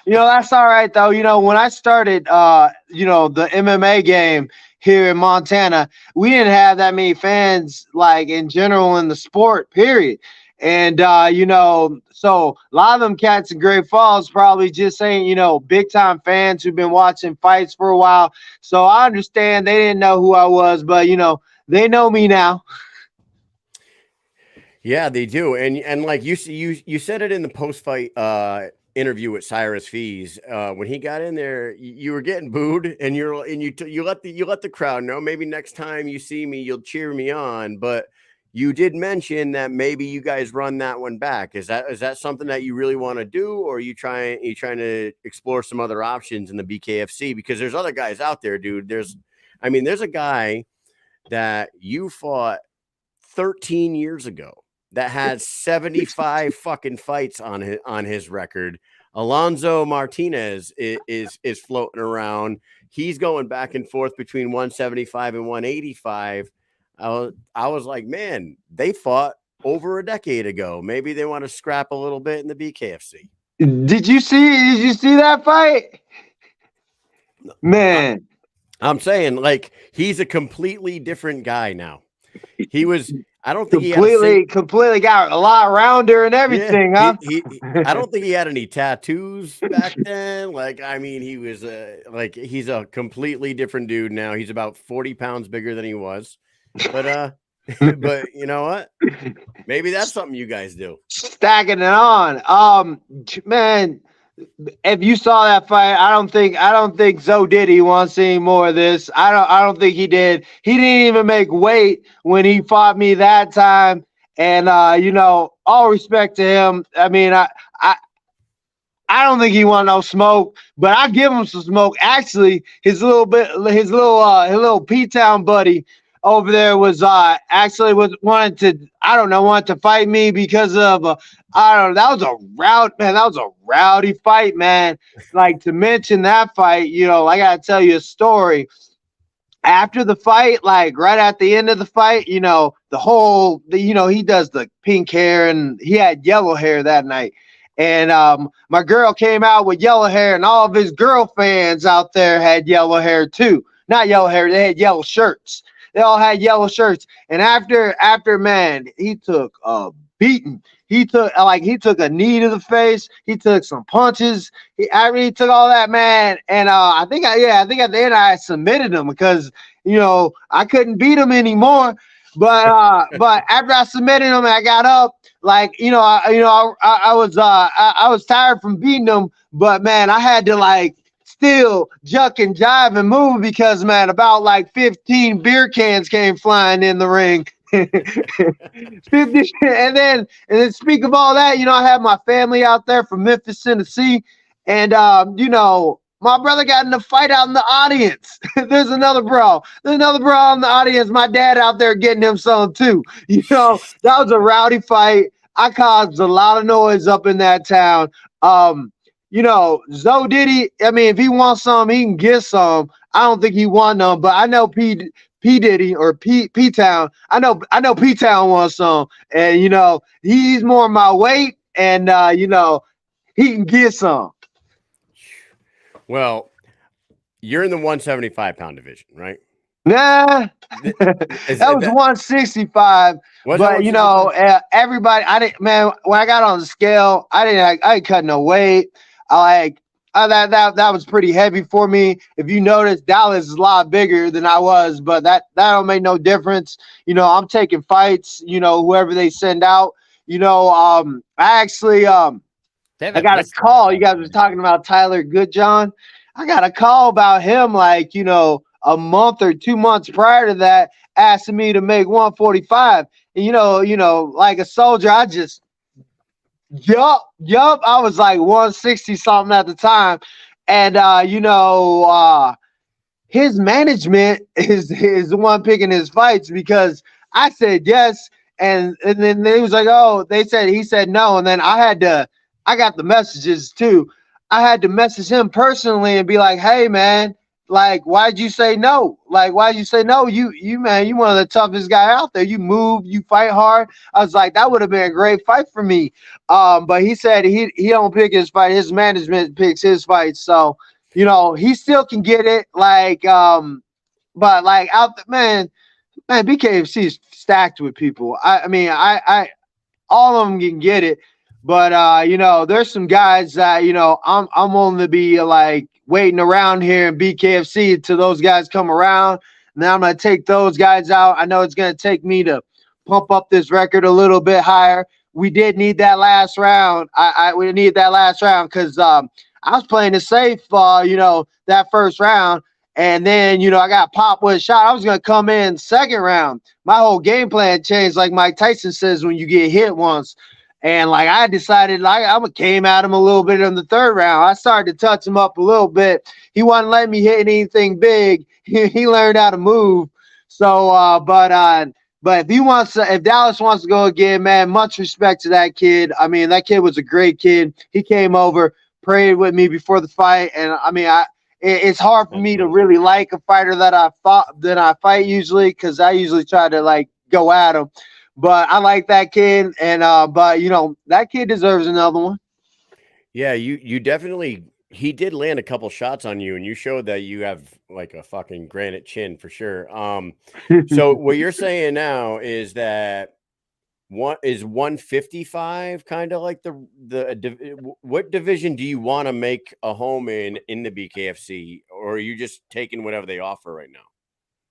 That's all right though. When I started the MMA game here in Montana, we didn't have that many fans like in general in the sport, period. And so a lot of them cats in Great Falls probably just saying, big time fans who've been watching fights for a while. So I understand they didn't know who I was, but they know me now. Yeah, they do. And like you said it in the post-fight interview with Cyrus Fees. When he got in there, you were getting booed and you let the crowd know maybe next time you see me, you'll cheer me on. But you did mention that maybe you guys run that one back. Is that something that you really want to do, or are you trying to explore some other options in the BKFC? Because there's other guys out there, dude. There's a guy that you fought 13 years ago that had 75 fucking fights on his record. Alonzo Martinez is floating around. He's going back and forth between 175 and 185. I was like, man, they fought over a decade ago. Maybe they want to scrap a little bit in the BKFC. Did you see that fight? Man, I'm saying like he's a completely different guy now. He was. I don't think completely got a lot rounder and everything, huh? I don't think he had any tattoos back then. Like, I mean, he was he's a completely different dude now. He's about 40 pounds bigger than he was. But but you know what? Maybe that's something you guys do. Stacking it on. Man, if you saw that fight, I don't think Zo Diddy wants any more of this. I don't think he did. He didn't even make weight when he fought me that time. And all respect to him. I mean, I don't think he want no smoke, but I give him some smoke. Actually, his little P-Town buddy over there was wanted to fight me because of that was a rowdy fight, man. Like, to mention that fight, I gotta tell you a story. After the fight, like right at the end of the fight, he does the pink hair and he had yellow hair that night. And my girl came out with yellow hair, and all of his girl fans out there had yellow hair too. Not yellow hair, they had yellow shirts. They all had yellow shirts. And after man, he took a beating. He took a knee to the face. He took some punches. He took all that, man. And I think at the end I submitted him because I couldn't beat him anymore. But after I submitted him, I got up. I was tired from beating him, but man, I had to still juck and jive and move because, man, about 15 beer cans came flying in the ring. 50, and then speak of all that, I have my family out there from Memphis, Tennessee, and my brother got in a fight out in the audience. There's another bro in the audience. My dad out there getting him some too. That was a rowdy fight. I caused a lot of noise up in that town. Zo Diddy, I mean, if he wants some, he can get some. I don't think he want none, but I know P Diddy or P-Town. I know P-Town wants some. And, he's more my weight. and he can get some. Well, you're in the 175-pound division, right? Nah, that was 165. But everybody, I didn't. Man, when I got on the scale, I didn't cut no weight. That was pretty heavy for me. If you notice, Dallas is a lot bigger than I was, but that don't make no difference. I'm taking fights. Whoever they send out. I actually I got a call. You guys were talking about Tyler Goodjohn. I got a call about him, a month or 2 months prior to that, asking me to make 145. And like a soldier, I just yup. I was like 160 something at the time. And his management is the one picking his fights because I said yes. And then he was like, oh, he said no. And then I got the messages too. I had to message him personally and be like, hey man, like, why'd you say no? You man, you one of the toughest guy out there. You move, you fight hard. I was like, that would have been a great fight for me. But he said he don't pick his fight. His management picks his fights. So, he still can get it. But like man, BKFC is stacked with people. I all of them can get it. But there's some guys that I'm only be like waiting around here in BKFC until those guys come around. And then I'm gonna take those guys out. I know it's gonna take me to pump up this record a little bit higher. We did need that last round. We need that last round because I was playing it safe. That first round, and then I got popped with a shot. I was gonna come in second round. My whole game plan changed, like Mike Tyson says, when you get hit once. And I decided I came at him a little bit in the third round. I started to touch him up a little bit. He wasn't letting me hit anything big. He learned how to move. So, but if Dallas wants to go again, man, much respect to that kid. I mean, that kid was a great kid. He came over, prayed with me before the fight, and it's hard for me to really like a fighter that I fight usually because I usually try to go at him. But I like that kid, and but that kid deserves another one. Yeah, you definitely. He did land a couple shots on you, and you showed that you have like a fucking granite chin for sure. So what you're saying now is that 155 kind of like what division do you want to make a home in the BKFC, or are you just taking whatever they offer right now?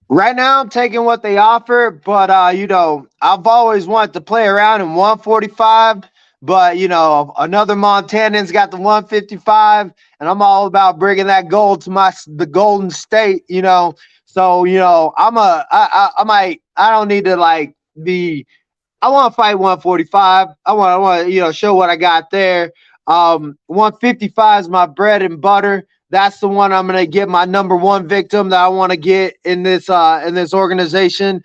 Right now, I'm taking what they offer, but I've always wanted to play around in 145. But another Montanan's got the 155, and I'm all about bringing that gold to the Golden State. So I don't need to be. I want to fight 145. I want to show what I got there. 155 is my bread and butter. That's the one I'm gonna get my number one victim that I want to get in this organization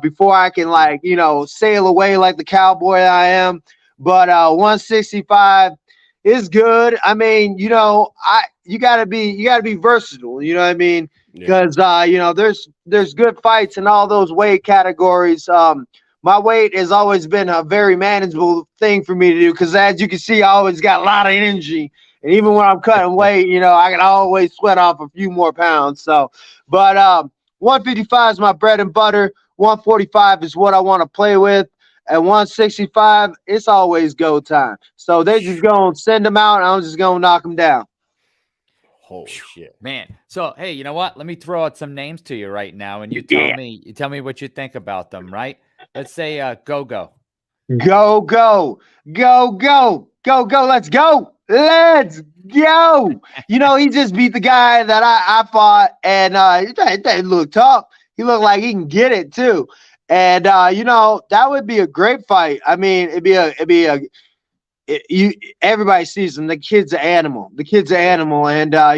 before I can sail away like the cowboy I am. But 165 is good. I mean, you gotta be versatile. You know what I mean? Because there's good fights in all those weight categories. My weight has always been a very manageable thing for me to do because, as you can see, I always got a lot of energy. And even when I'm cutting weight, I can always sweat off a few more pounds. So, but 155 is my bread and butter. 145 is what I want to play with. At 165, it's always go time. So they just going to send them out, and I'm just going to knock them down. Holy shit, man! So hey, you know what? Let me throw out some names to you right now, and you tell me what you think about them. Right? Let's say go. Let's go. He just beat the guy that I fought, and he looked tough. He looked like he can get it too. And that would be a great fight. I mean, everybody sees him. The kid's an animal. And I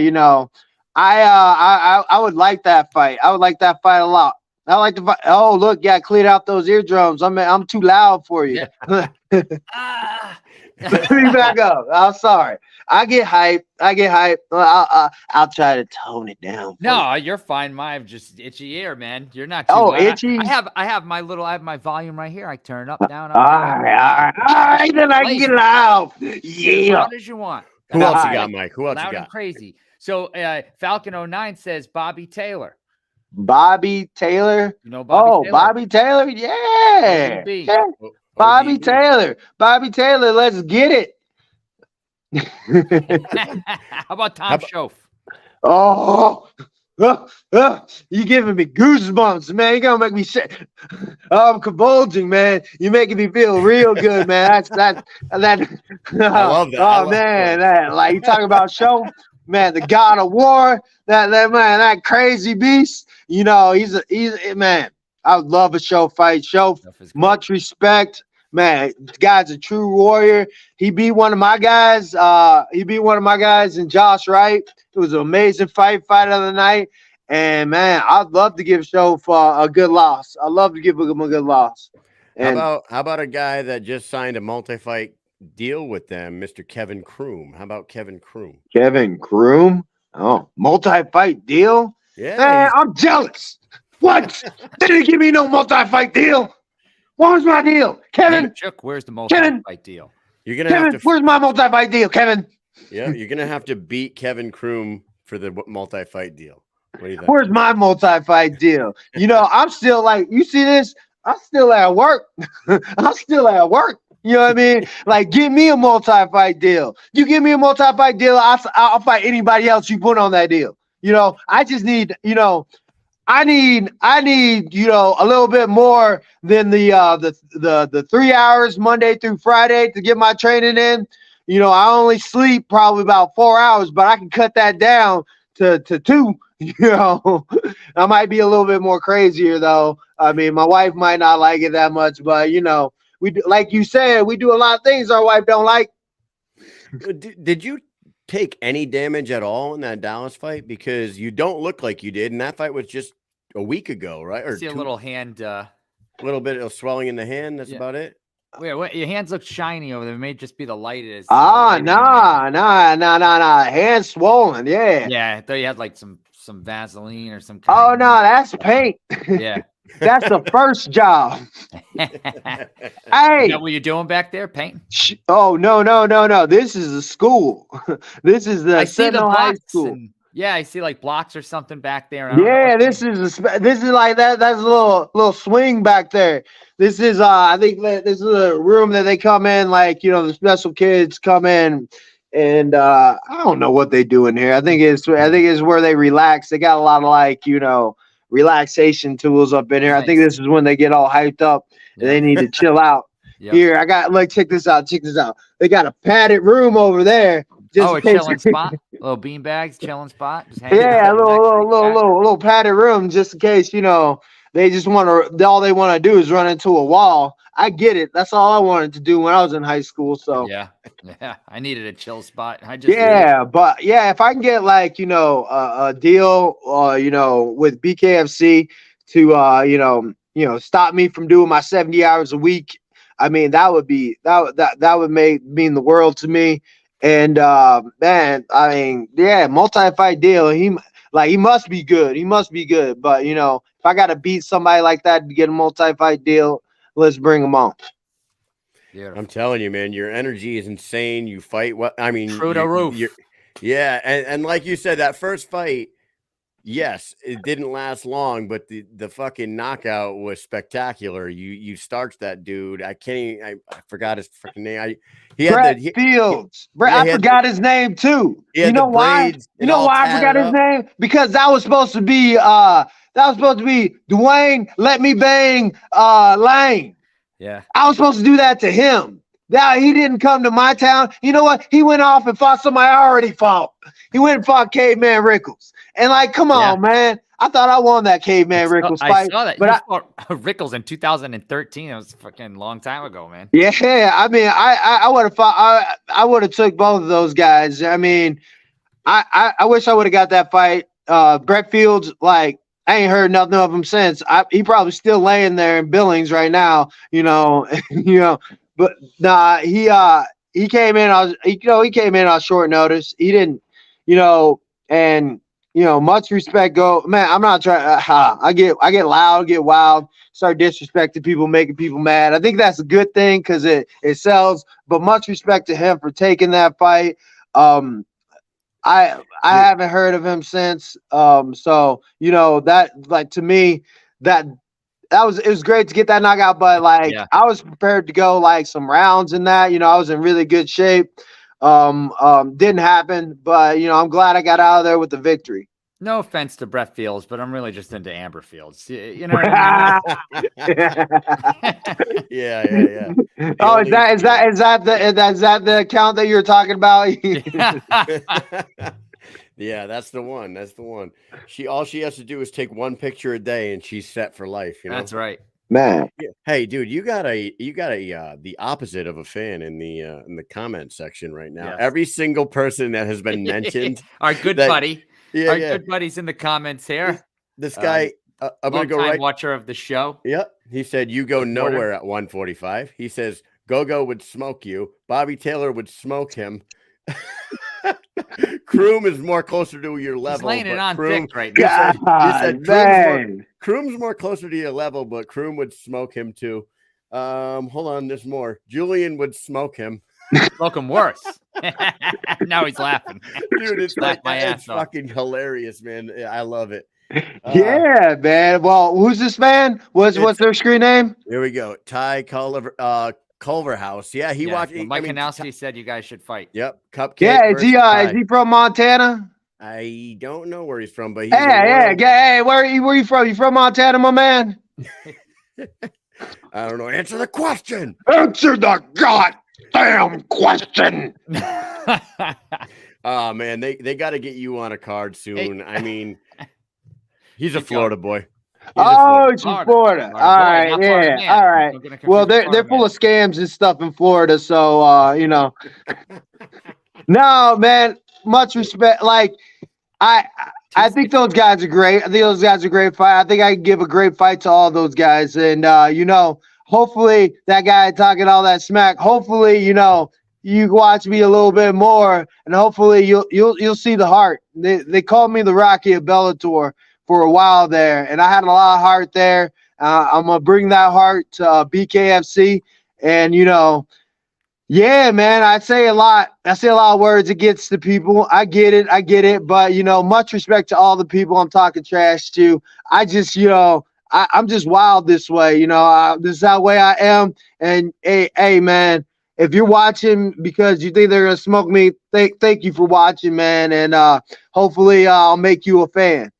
would like that fight. I would like that fight a lot. I like the fight. Oh, look, clean out those eardrums. I'm too loud for you. Yeah. Let me back up. I'm sorry. I get hyped. I'll try to tone it down. No, you're fine. My just itchy ear, man. You're not too Oh, loud. itchy? I have my volume right here. I turn up, down, up, All down. right. Then I can get loud. As Yeah. loud as you want. Who else you All got, right. Mike? Who else Loud you and got? crazy. So Falcon09 says Bobby Taylor. Bobby Taylor. You know Bobby Taylor? Bobby Taylor. Yeah. ODB. Yeah. Bobby ODB. Taylor. Bobby Taylor. Let's get it. How about Tom Schoaf? You giving me goosebumps, man. You're gonna make me shit. I'm convulsing, man. You're making me feel real good, man. That. I love that. Oh man, that like you talking about show, man. The God of War, that man, that crazy beast. You know, he's man. I would love a show fight. Much respect. Man, the guy's a true warrior. He beat one of my guys. And Josh Wright. It was an amazing fight of the night. And man, I'd love to give Show a good loss. I'd love to give him a good loss. And How about a guy that just signed a multi-fight deal with them, Mr. Kevin Kroom? How about Kevin Kroom? Kevin Kroom? Oh, multi-fight deal? Yeah. Man, I'm jealous. What? They didn't give me no multi-fight deal. What was my deal? Kevin? Chuck, where's the multi-fight deal? You're gonna have to. Where's my multi-fight deal, Kevin? Yeah, you're gonna have to beat Kevin Kroom for the multi-fight deal. What do you think? Where's my multi-fight deal? You know, I'm still like, you see this? I'm still at work. I'm still at work. You know what I mean? Like, give me a multi-fight deal. You give me a multi-fight deal, I'll fight anybody else you put on that deal. You know, I just need, I need, a little bit more than the 3 hours Monday through Friday to get my training in. You know, I only sleep probably about 4 hours, but I can cut that down to 2. You know, I might be a little bit more crazier though. I mean, my wife might not like it that much, but we do, like you said, we do a lot of things our wife don't like. Did you take any damage at all in that Dallas fight? Because you don't look like you did, and that fight was just a week ago, right? Or see a little hand, a little bit of swelling in the hand. That's about it. Wait, your hands look shiny over there. It may just be the light. Nah. Hands swollen. Yeah. Yeah, I thought you had like some Vaseline or some. Oh no, that's paint. Yeah. That's the first job. Hey, is that what you're doing back there, painting? Oh no. This is a school. This is the Sentinel High School. Yeah, I see like blocks or something back there. Yeah, this is like that. That's a little swing back there. This is I think that this is a room that they come in, like the special kids come in, and I don't know what they do in here. I think it's where they relax. They got a lot of relaxation tools up in here. Nice. I think this is when they get all hyped up and they need to chill out. Yep. Here, check this out. They got a padded room over there. A chilling spot, little bean bags, chilling spot. Yeah, a little padded room, just in case they just all they want to do is run into a wall. I get it. That's all I wanted to do when I was in high school. So yeah, I needed a chill spot. But if I can get a deal, with BKFC to stop me from doing my 70 hours a week. I mean, that would mean the world to me. And man, I mean, multi-fight deal. He must be good. But if I gotta beat somebody like that to get a multi-fight deal, let's bring him on. Yeah, I'm telling you, man, your energy is insane. You fight what? I mean, through the roof. Yeah, and like you said, that first fight. Yes, it didn't last long, but the fucking knockout was spectacular. You starched that dude. I forgot his freaking name. Brett Fields. I forgot his name too. You know why? You know why I forgot his name? Because that was supposed to be Dwayne Let Me Bang Lane. Yeah. I was supposed to do that to him. Now he didn't come to my town. You know what? He went off and fought somebody I already fought. He went and fought Caveman Rickles. And come on, man. I thought I won that Caveman Rickles fight. I saw that. But you fought Rickles in 2013. It was a fucking long time ago, man. Yeah, I mean, I would have fought. I would have took both of those guys. I mean, I wish I would have got that fight. Brett Fields, I ain't heard nothing of him since. He probably still laying there in Billings right now. But nah, he came in on short notice. He didn't, and much respect. Man, I'm not trying. I get loud, get wild, start disrespecting people, making people mad. I think that's a good thing because it sells. But much respect to him for taking that fight. I haven't heard of him since. So that, like, to me, it was great to get that knockout, but I was prepared to go like some rounds in that. I was in really good shape. Didn't happen, but I'm glad I got out of there with the victory. No offense to Brett Fields, but I'm really just into Amber Fields. You know what I mean? Yeah. Oh, is that the account that you're talking about? Yeah, that's the one. All she has to do is take one picture a day, and she's set for life. That's right, man. Yeah. Hey, dude, you got the opposite of a fan in the comment section right now. Yes. Every single person that has been mentioned, our good buddy. Yeah, good buddy's in the comments here. This guy, I'm gonna go right. Watcher of the show. Yep. He said you go nowhere at 145. He says Gogo would smoke you. Bobby Taylor would smoke him. Kroom is more closer to your level. He's laying it on thick right now. He said Kroom's more closer to your level, but Kroom would smoke him too. Hold on, there's more. Julian would smoke him. Smoke him worse. Now he's laughing. Dude, it's fucking hilarious, man. I love it. Yeah, man. Well, who's this man? What's their screen name? Here we go. Ty Culverhouse. Yeah, he watched. Mike Kanowski said you guys should fight. Yep. Cupcake. Yeah, is he from Montana? I don't know where he's from, but he's hey, where are you from? You from Montana, my man? I don't know. Answer the question. Answer the goddamn question. Oh man, they got to get you on a card soon. I mean, he's a Florida boy. He's from Florida. All right, yeah. All right. Well, they're full of scams and stuff in Florida, so No, man. Much respect. Like, I think those guys are great. I think those guys are great fight. I think I can give a great fight to all those guys, and hopefully that guy talking all that smack. Hopefully, you watch me a little bit more, and hopefully you'll see the heart. They called me the Rocky of Bellator for a while there, and I had a lot of heart there. I'm gonna bring that heart to BKFC, and yeah, man, I say a lot of words against the people. I get it, but much respect to all the people I'm talking trash to. I just, I'm just wild this way. This is the way I am. And hey, man, if you're watching because you think they're gonna smoke me, thank you for watching, man, and hopefully I'll make you a fan.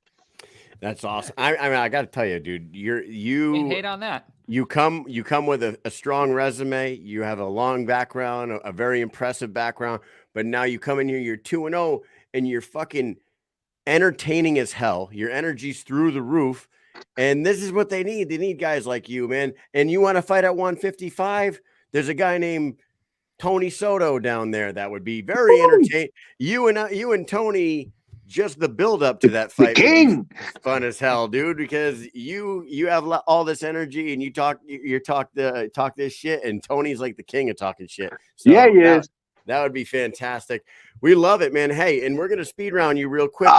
That's awesome. I mean, I got to tell you, dude, you can't hate on that. You come with a strong resume. You have a long background, a very impressive background. But now you come in here, you're 2-0, and you're fucking entertaining as hell. Your energy's through the roof, and this is what they need. They need guys like you, man. And you want to fight at 155? There's a guy named Tony Soto down there that would be very entertaining. You and Tony. Just the build up to that fight, king, fun as hell, dude. Because you have all this energy and you talk this shit, and Tony's like the king of talking shit. So yeah, he is. That would be fantastic. We love it, man. Hey, and we're gonna speed round you real quick.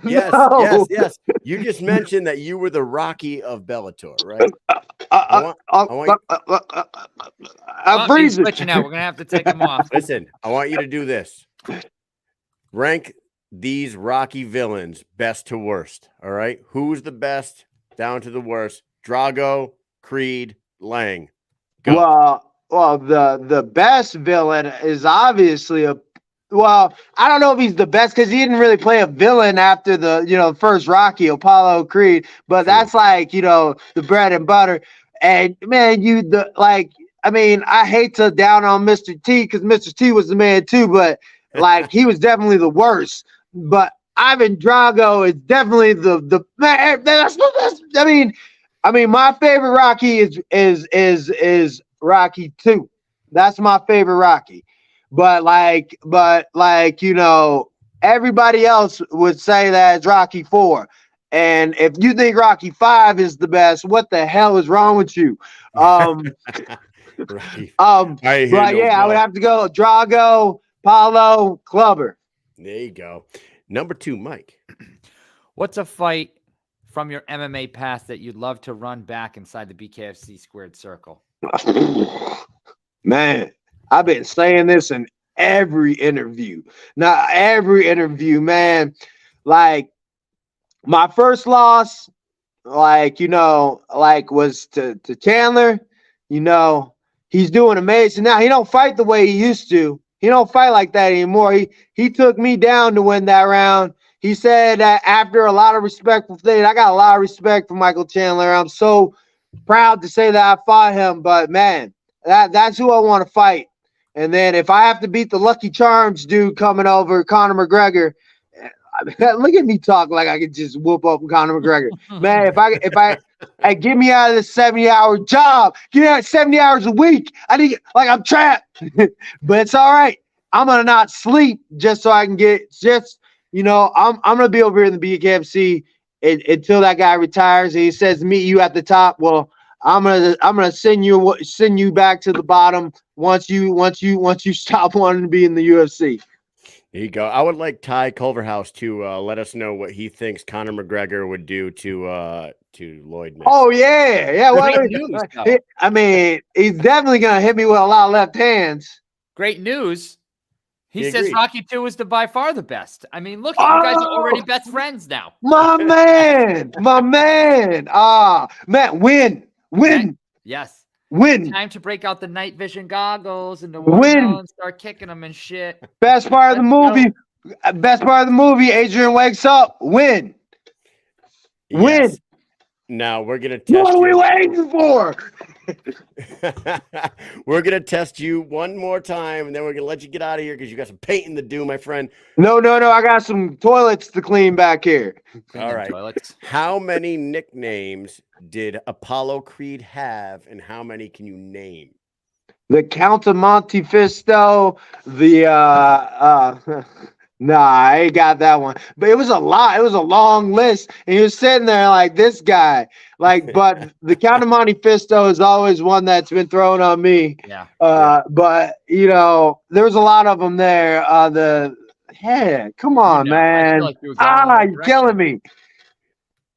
Yes. You just mentioned that you were the Rocky of Bellator, right? I'm freezing. Switching out. We're gonna have to take him off. Listen, I want you to do this. Rank these Rocky villains best to worst. All right. Who's the best down to the worst? Drago, Creed, Lang. Go. Well, the best villain is obviously I don't know if he's the best because he didn't really play a villain after the first Rocky, Apollo Creed, but that's like the bread and butter. And man, I hate to down on Mr. T because Mr. T was the man too, but like he was definitely the worst, but Ivan Drago is definitely the man. I mean, my favorite Rocky is Rocky 2. That's my favorite Rocky, but everybody else would say that it's Rocky 4. And if you think Rocky 5 is the best, what the hell is wrong with you? Right. But yeah, I would have to go Drago, Paulo, Clubber. There you go. Number 2, Mike. What's a fight from your MMA past that you'd love to run back inside the BKFC squared circle? Man, I've been saying this in every interview. Now, every interview, man. Like, my first loss, like, was to Chandler. He's doing amazing now. He don't fight the way he used to. He don't fight like that anymore. He took me down to win that round. He said that after a lot of respectful things, I got a lot of respect for Michael Chandler. I'm so proud to say that I fought him, but man, that's who I want to fight. And then if I have to beat the Lucky Charms dude coming over, Conor McGregor, look at me talk like I could just whoop up Conor McGregor. Man, if I get me out of this 70-hour job, get me out 70 hours a week. I'm trapped. But it's all right. I'm gonna not sleep just so I can I'm gonna be over here in the BKFC until that guy retires and he says meet you at the top. Well, I'm gonna send you back to the bottom once you stop wanting to be in the UFC. There you go. I would like Ty Culverhouse to let us know what he thinks Conor McGregor would do to Lloyd. Mish. Oh yeah. Well, he's definitely gonna hit me with a lot of left hands. Great news. He says Rocky 2 is by far the best. I mean, look, you guys are already best friends now. My man. Man, win. Okay. Yes. Win. Time to break out the night vision goggles and and start kicking them and shit. Best part of the movie. Adrian wakes up. Win. Yes. Win. Now we're gonna test. What are we waiting for? We're gonna test you one more time, and then we're gonna let you get out of here because you got some painting to do, my friend. No. I got some toilets to clean back here. All right. Toilets. How many nicknames did Apollo Creed have, and how many can you name? The Count of Monte Fisto, Nah, I ain't got that one. But it was a lot. It was a long list. And he was sitting there like this guy. But the Count of Monte Fisto is always one that's been thrown on me. Yeah. But there's a lot of them there. Come on, man. Like you're killing me.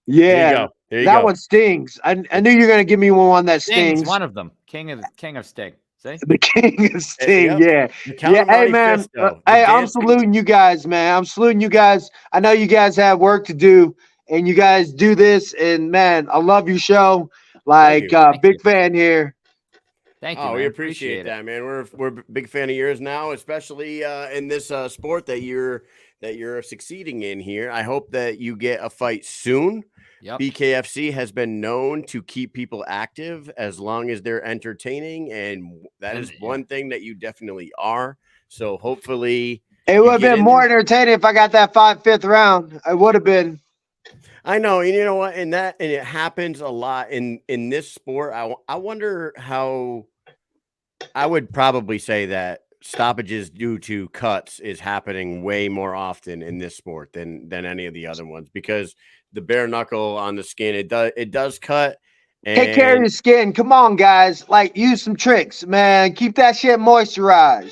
Yeah. There you that go. One stings. I knew you were gonna give me one that stings. One of them. King of Sting. See? The King of Sting, yeah. Hey, man. I'm saluting you guys, man. I'm saluting you guys. I know you guys have work to do, and you guys do this. And, man, I love your show. Big fan here. Thank you. We appreciate that, man. We're a big fan of yours now, especially in this sport that you're succeeding in here. I hope that you get a fight soon. Yep. BKFC has been known to keep people active as long as they're entertaining, and that is one thing that you definitely are. So hopefully it would have been more entertaining if I got that 5th round. I would have been. I know, and you know what? And it happens a lot in this sport. I wonder how. I would probably say that stoppages due to cuts is happening way more often in this sport than any of the other ones, because the bare knuckle on the skin, it does cut. And take care of your skin. Come on, guys. Use some tricks, man. Keep that shit moisturized.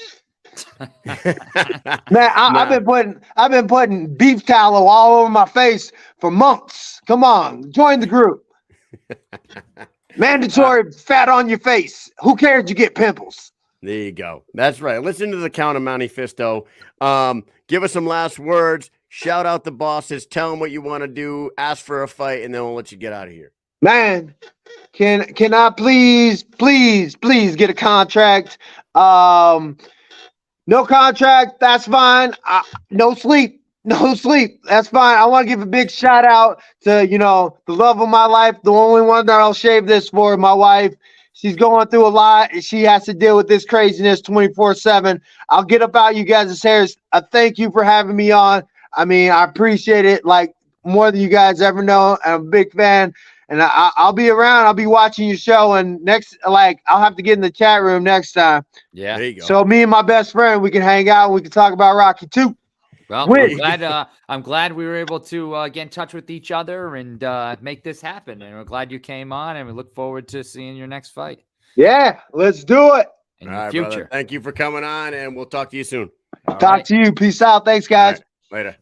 Man, I've been putting beef tallow all over my face for months. Come on, join the group. Mandatory fat on your face. Who cares? You get pimples. There you go. That's right. Listen to the Count of Monte Fisto. Give us some last words. Shout out the bosses. Tell them what you want to do. Ask for a fight, and then we'll let you get out of here. Man, can I please get a contract? No contract. That's fine. No sleep. That's fine. I want to give a big shout out to, the love of my life. The only one that I'll shave this for, my wife. She's going through a lot, and she has to deal with this craziness 24/7. I'll get up out you guys' hairs. I thank you for having me on. I mean, I appreciate it more than you guys ever know. I'm a big fan, and I'll be around. I'll be watching your show, and I'll have to get in the chat room next time. Yeah, there you go. So me and my best friend, we can hang out. And we can talk about Rocky 2. Well, I'm glad we were able to get in touch with each other and make this happen. And we're glad you came on, and we look forward to seeing your next fight. Yeah, let's do it. in All your right, future. brother. Thank you for coming on, and we'll talk to you soon. All Talk right. to you. Peace out. Thanks, All guys. right, later.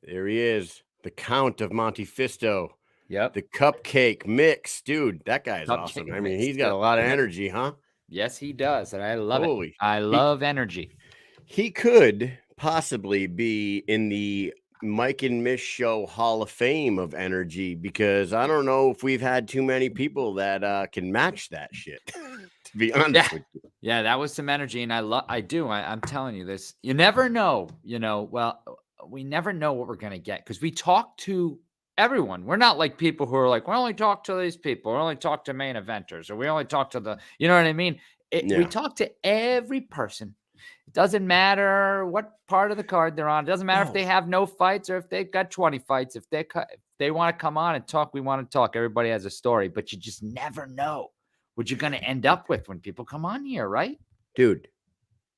There he is, the Count of Montefisto, Yep. the Cupcake Mix. Dude, that guy's Cupcake awesome. I mean, Mix, he's got a yep. lot of Yep. energy, huh? Yes, he does, and I love Holy. it. I love energy. He could possibly be in the Mike and Mish Show Hall of Fame of energy, because I don't know if we've had too many people that can match that shit. To be honest with you. Yeah, that was some energy, and I'm telling you this. You never know, well, we never know what we're going to get because we talk to everyone. We're not like people who are like, we only talk to these people, we only talk to main eventers, or we only talk to you know what I mean? We talk to every person. It doesn't matter what part of the card they're on. It doesn't matter if they have no fights or if they've got 20 fights. If they want to come on and talk, we want to talk. Everybody has a story, but you just never know what you're going to end up with when people come on here, right? Dude,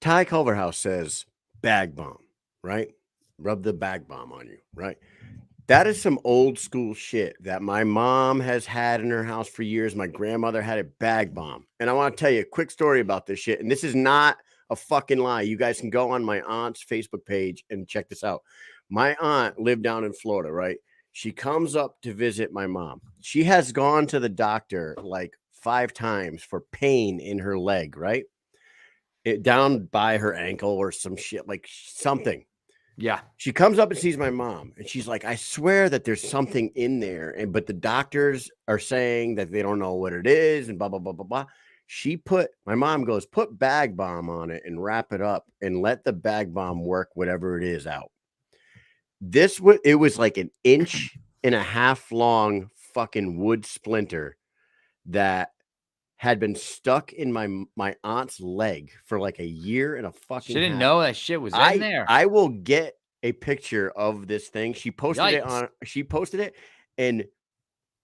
Ty Culverhouse says bag bomb, right? Rub the bag bomb on you, right? That is some old school shit that my mom has had in her house for years. My grandmother had a bag bomb. And I want to tell you a quick story about this shit. And this is not a fucking lie. You guys can go on my aunt's Facebook page and check this out. My aunt lived down in Florida, right? She comes up to visit my mom. She has gone to the doctor like 5 times for pain in her leg, right? Down by her ankle or some shit, like something. Yeah. She comes up and sees my mom, and she's like, I swear that there's something in there. But the doctors are saying that they don't know what it is and blah, blah, blah, blah, blah. My mom goes, put bag bomb on it and wrap it up and let the bag bomb work whatever it is out. It was like 1.5 inches long fucking wood splinter that had been stuck in my aunt's leg for like a year and a fucking She didn't half. know that shit was in there. I will get a picture of this thing. She posted it, and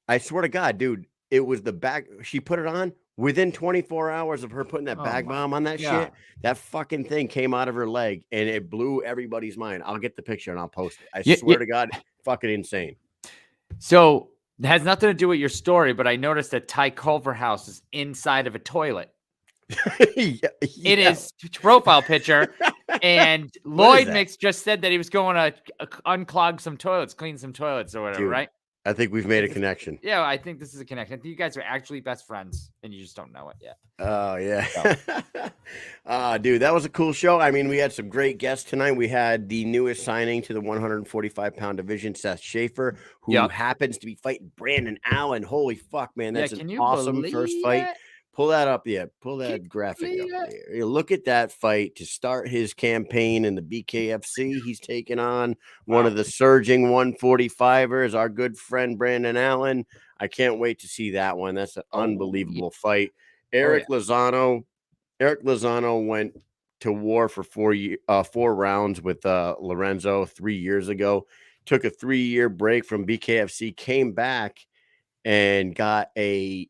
I swear to God, dude, it was the bag. She put it on within 24 hours of her putting that bag bomb on that shit. That fucking thing came out of her leg, and it blew everybody's mind. I'll get the picture and I'll post it. I swear to God, fucking insane. So it has nothing to do with your story, but I noticed that Ty Culverhouse is inside of a toilet. It is profile picture. And Lloyd Mix just said that he was going to unclog some toilets, clean some toilets or whatever, right? I think we've made a connection. Yeah, I think this is a connection. I think you guys are actually best friends and you just don't know it yet. Oh, yeah. Dude, that was a cool show. I mean, we had some great guests tonight. We had the newest signing to the 145-pound division, Seth Shaffer, who happens to be fighting Brandon Allen. Holy fuck, man. That's an awesome first fight. Pull that up. Yeah, pull that graphic up there. Look at that fight to start his campaign in the BKFC. He's taking on one of the surging 145ers, our good friend Brandon Allen. I can't wait to see that one. That's an unbelievable fight. Erick Lozano went to war for 4 rounds with Lorenzo 3 years ago. Took a 3-year break from BKFC, came back and got a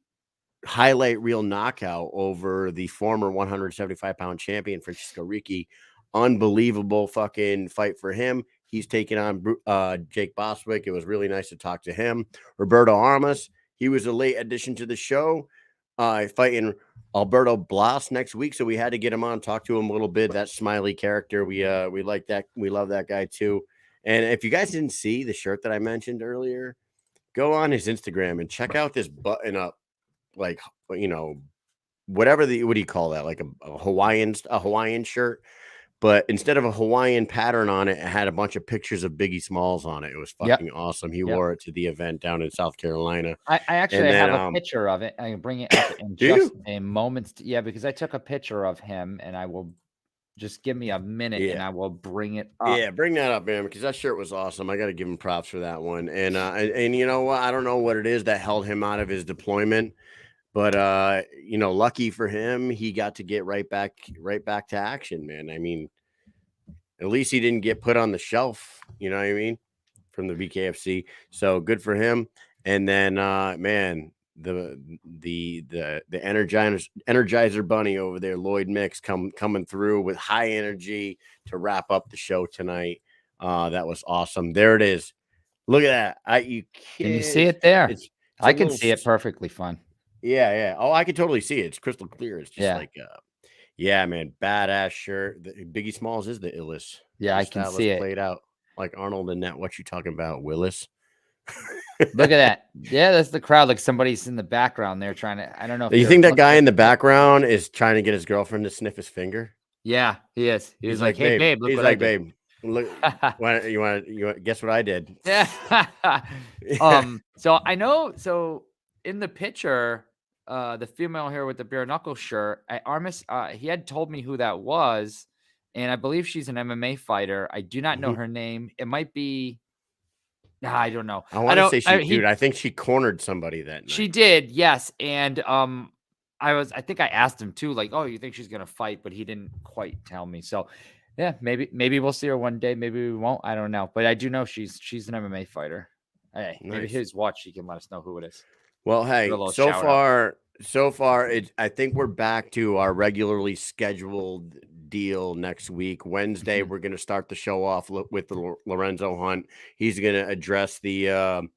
highlight reel knockout over the former 175-pound champion Francesco Ricchi. Unbelievable fucking fight for him. He's taking on Jake Bostwick. It was really nice to talk to him. Roberto Armas, he was a late addition to the show, fighting Alberto Blas next week, so we had to get him on, talk to him a little bit. That smiley character, we like that. We love that guy too. And if you guys didn't see the shirt that I mentioned earlier, go on his Instagram and check out this button up, like, whatever what do you call that? Like a Hawaiian shirt. But instead of a Hawaiian pattern on it, it had a bunch of pictures of Biggie Smalls on it. It was fucking awesome. He wore it to the event down in South Carolina. I actually have a picture of it. I can bring it up in just a moment. Yeah, because I took a picture of him, and I will just give me a minute, and I will bring it up. Yeah, bring that up, man, because that shirt was awesome. I got to give him props for that one. And you know what? I don't know what it is that held him out of his deployment. But lucky for him, he got to get right back to action, man. I mean, at least he didn't get put on the shelf, you know what I mean, from the BKFC. So good for him. And then, man, the Energizer Bunny over there, Lloyd Mix, coming through with high energy to wrap up the show tonight. That was awesome. There it is. Look at that. Can you see it there? I can see it perfectly fine. Yeah. Oh, I can totally see it. It's crystal clear. It's just Yeah. like, yeah, man, badass shirt. Biggie Smalls is the illest. Yeah, I His can style is see it. played out like Arnold in that. What you talking about, Willis? Look at that. Yeah, that's the crowd. Like somebody's in the background there trying to. I don't know. If You they're think that looking guy at in the it. background is trying to get his girlfriend to sniff his finger? Yeah, he is. He was like, "Hey, babe, look He's what I like, did." babe, look. You want? Guess what I did? Yeah. Yeah. So I know. So in the picture, the female here with the bare knuckle shirt, Armas, he had told me who that was, and I believe she's an MMA fighter. I do not know her name. It might be. Nah, I don't know. I want to say dude, I think she cornered somebody that night. She did, yes. And I think I asked him too, like, oh, you think she's gonna fight? But he didn't quite tell me. So yeah, maybe we'll see her one day. Maybe we won't. I don't know. But I do know she's an MMA fighter. Hey, maybe Nice. his watch, he can let us know who it is. Well, hey, Give a little so shout out. far, I think we're back to our regularly scheduled deal next week. Wednesday, we're going to start the show off with the Lorenzo Hunt. He's going to address the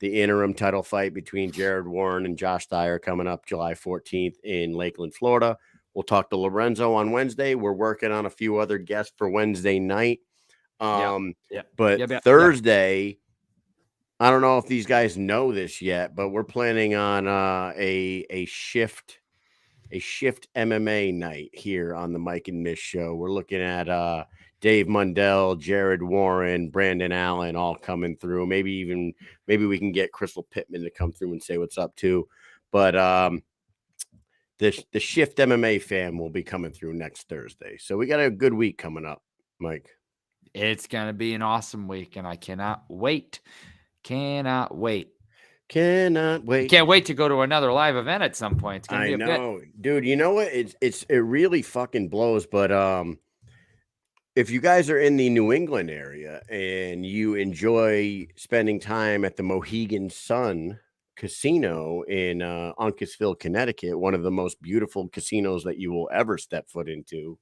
interim title fight between Jared Warren and Josh Dyer coming up July 14th in Lakeland, Florida. We'll talk to Lorenzo on Wednesday. We're working on a few other guests for Wednesday night. But Thursday, I don't know if these guys know this yet, but we're planning on a shift MMA night here on the Mike and Mish show. We're looking at Dave Mundell, Jared Warren, Brandon Allen all coming through. Maybe we can get Crystal Pittman to come through and say what's up too. But the shift MMA fam will be coming through next Thursday. So we got a good week coming up, Mike. It's gonna be an awesome week, and I cannot wait. Cannot wait. Can't wait to go to another live event at some point. It's gonna be a bit. Dude. You know what? It really fucking blows. But if you guys are in the New England area and you enjoy spending time at the Mohegan Sun Casino in Uncasville, Connecticut, one of the most beautiful casinos that you will ever step foot into,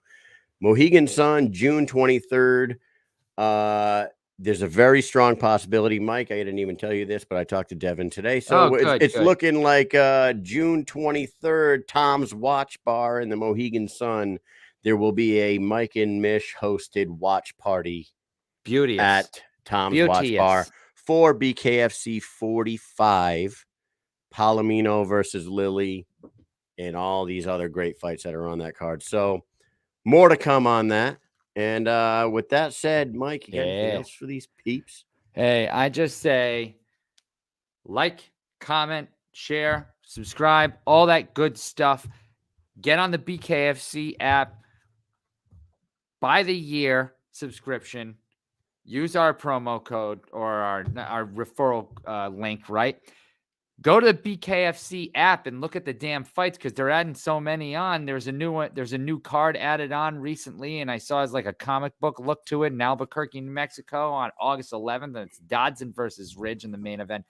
Mohegan Sun, June 23rd. There's a very strong possibility, Mike. I didn't even tell you this, but I talked to Devin today. So it's looking like June 23rd, Tom's Watch Bar in the Mohegan Sun. There will be a Mike and Mish hosted watch party at Tom's Watch Bar for BKFC 45, Palomino versus Lily, and all these other great fights that are on that card. So more to come on that. And with that said, Mike, you got anything else for these peeps? Hey, I just say like, comment, share, subscribe, all that good stuff. Get on the BKFC app. Buy the year subscription. Use our promo code or our referral link, right? Go to the BKFC app and look at the damn fights because they're adding so many on. There's a new one. There's a new card added on recently, and I saw it's like a comic book look to it in Albuquerque, New Mexico on August 11th. And it's Dodson versus Ridge in the main event.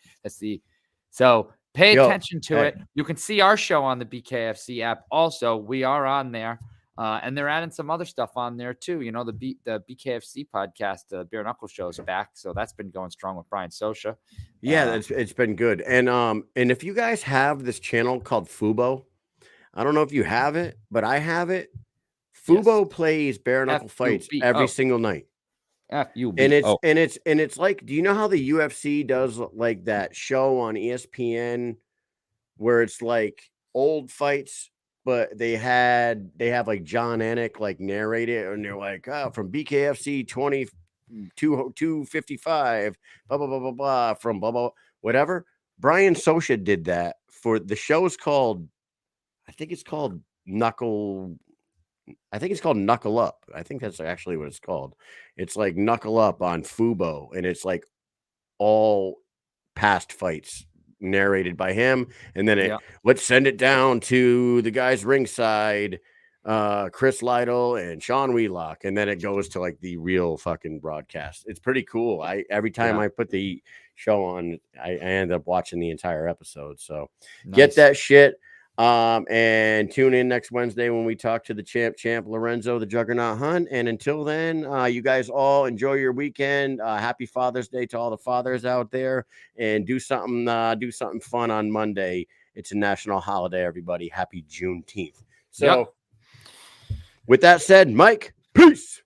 So pay attention to it. You can see our show on the BKFC app. Also, we are on there. And they're adding some other stuff on there too. You know, the BKFC podcast, the Bare Knuckle show is back. So that's been going strong with Brian Sosha. Yeah, it's been good. And if you guys have this channel called Fubo, I don't know if you have it, but I have it. Fubo plays bare knuckle fights every single night. F-U-B-O. And it's like, do you know how the UFC does like that show on ESPN where it's like old fights? But they have like John Anik like narrate it, and they're like, from BKFC 255, blah blah blah blah blah, from blah blah whatever. Brian Sosha did that for the show's called, I think it's called Knuckle Up. I think that's actually what it's called. It's like Knuckle Up on Fubo, and it's like all past fights narrated by him, and then let's send it down to the guys ringside, Chris Lytle and Sean Wheelock, and then it goes to like the real fucking broadcast. It's pretty cool. Every time I put the show on, I end up watching the entire episode. So get that shit. And tune in next Wednesday when we talk to the champ Lorenzo the Juggernaut Hunt. And until then, you guys all enjoy your weekend. Happy Father's Day to all the fathers out there, and do something fun on Monday It's a national holiday, everybody. Happy Juneteenth. So with that said, Mike, peace.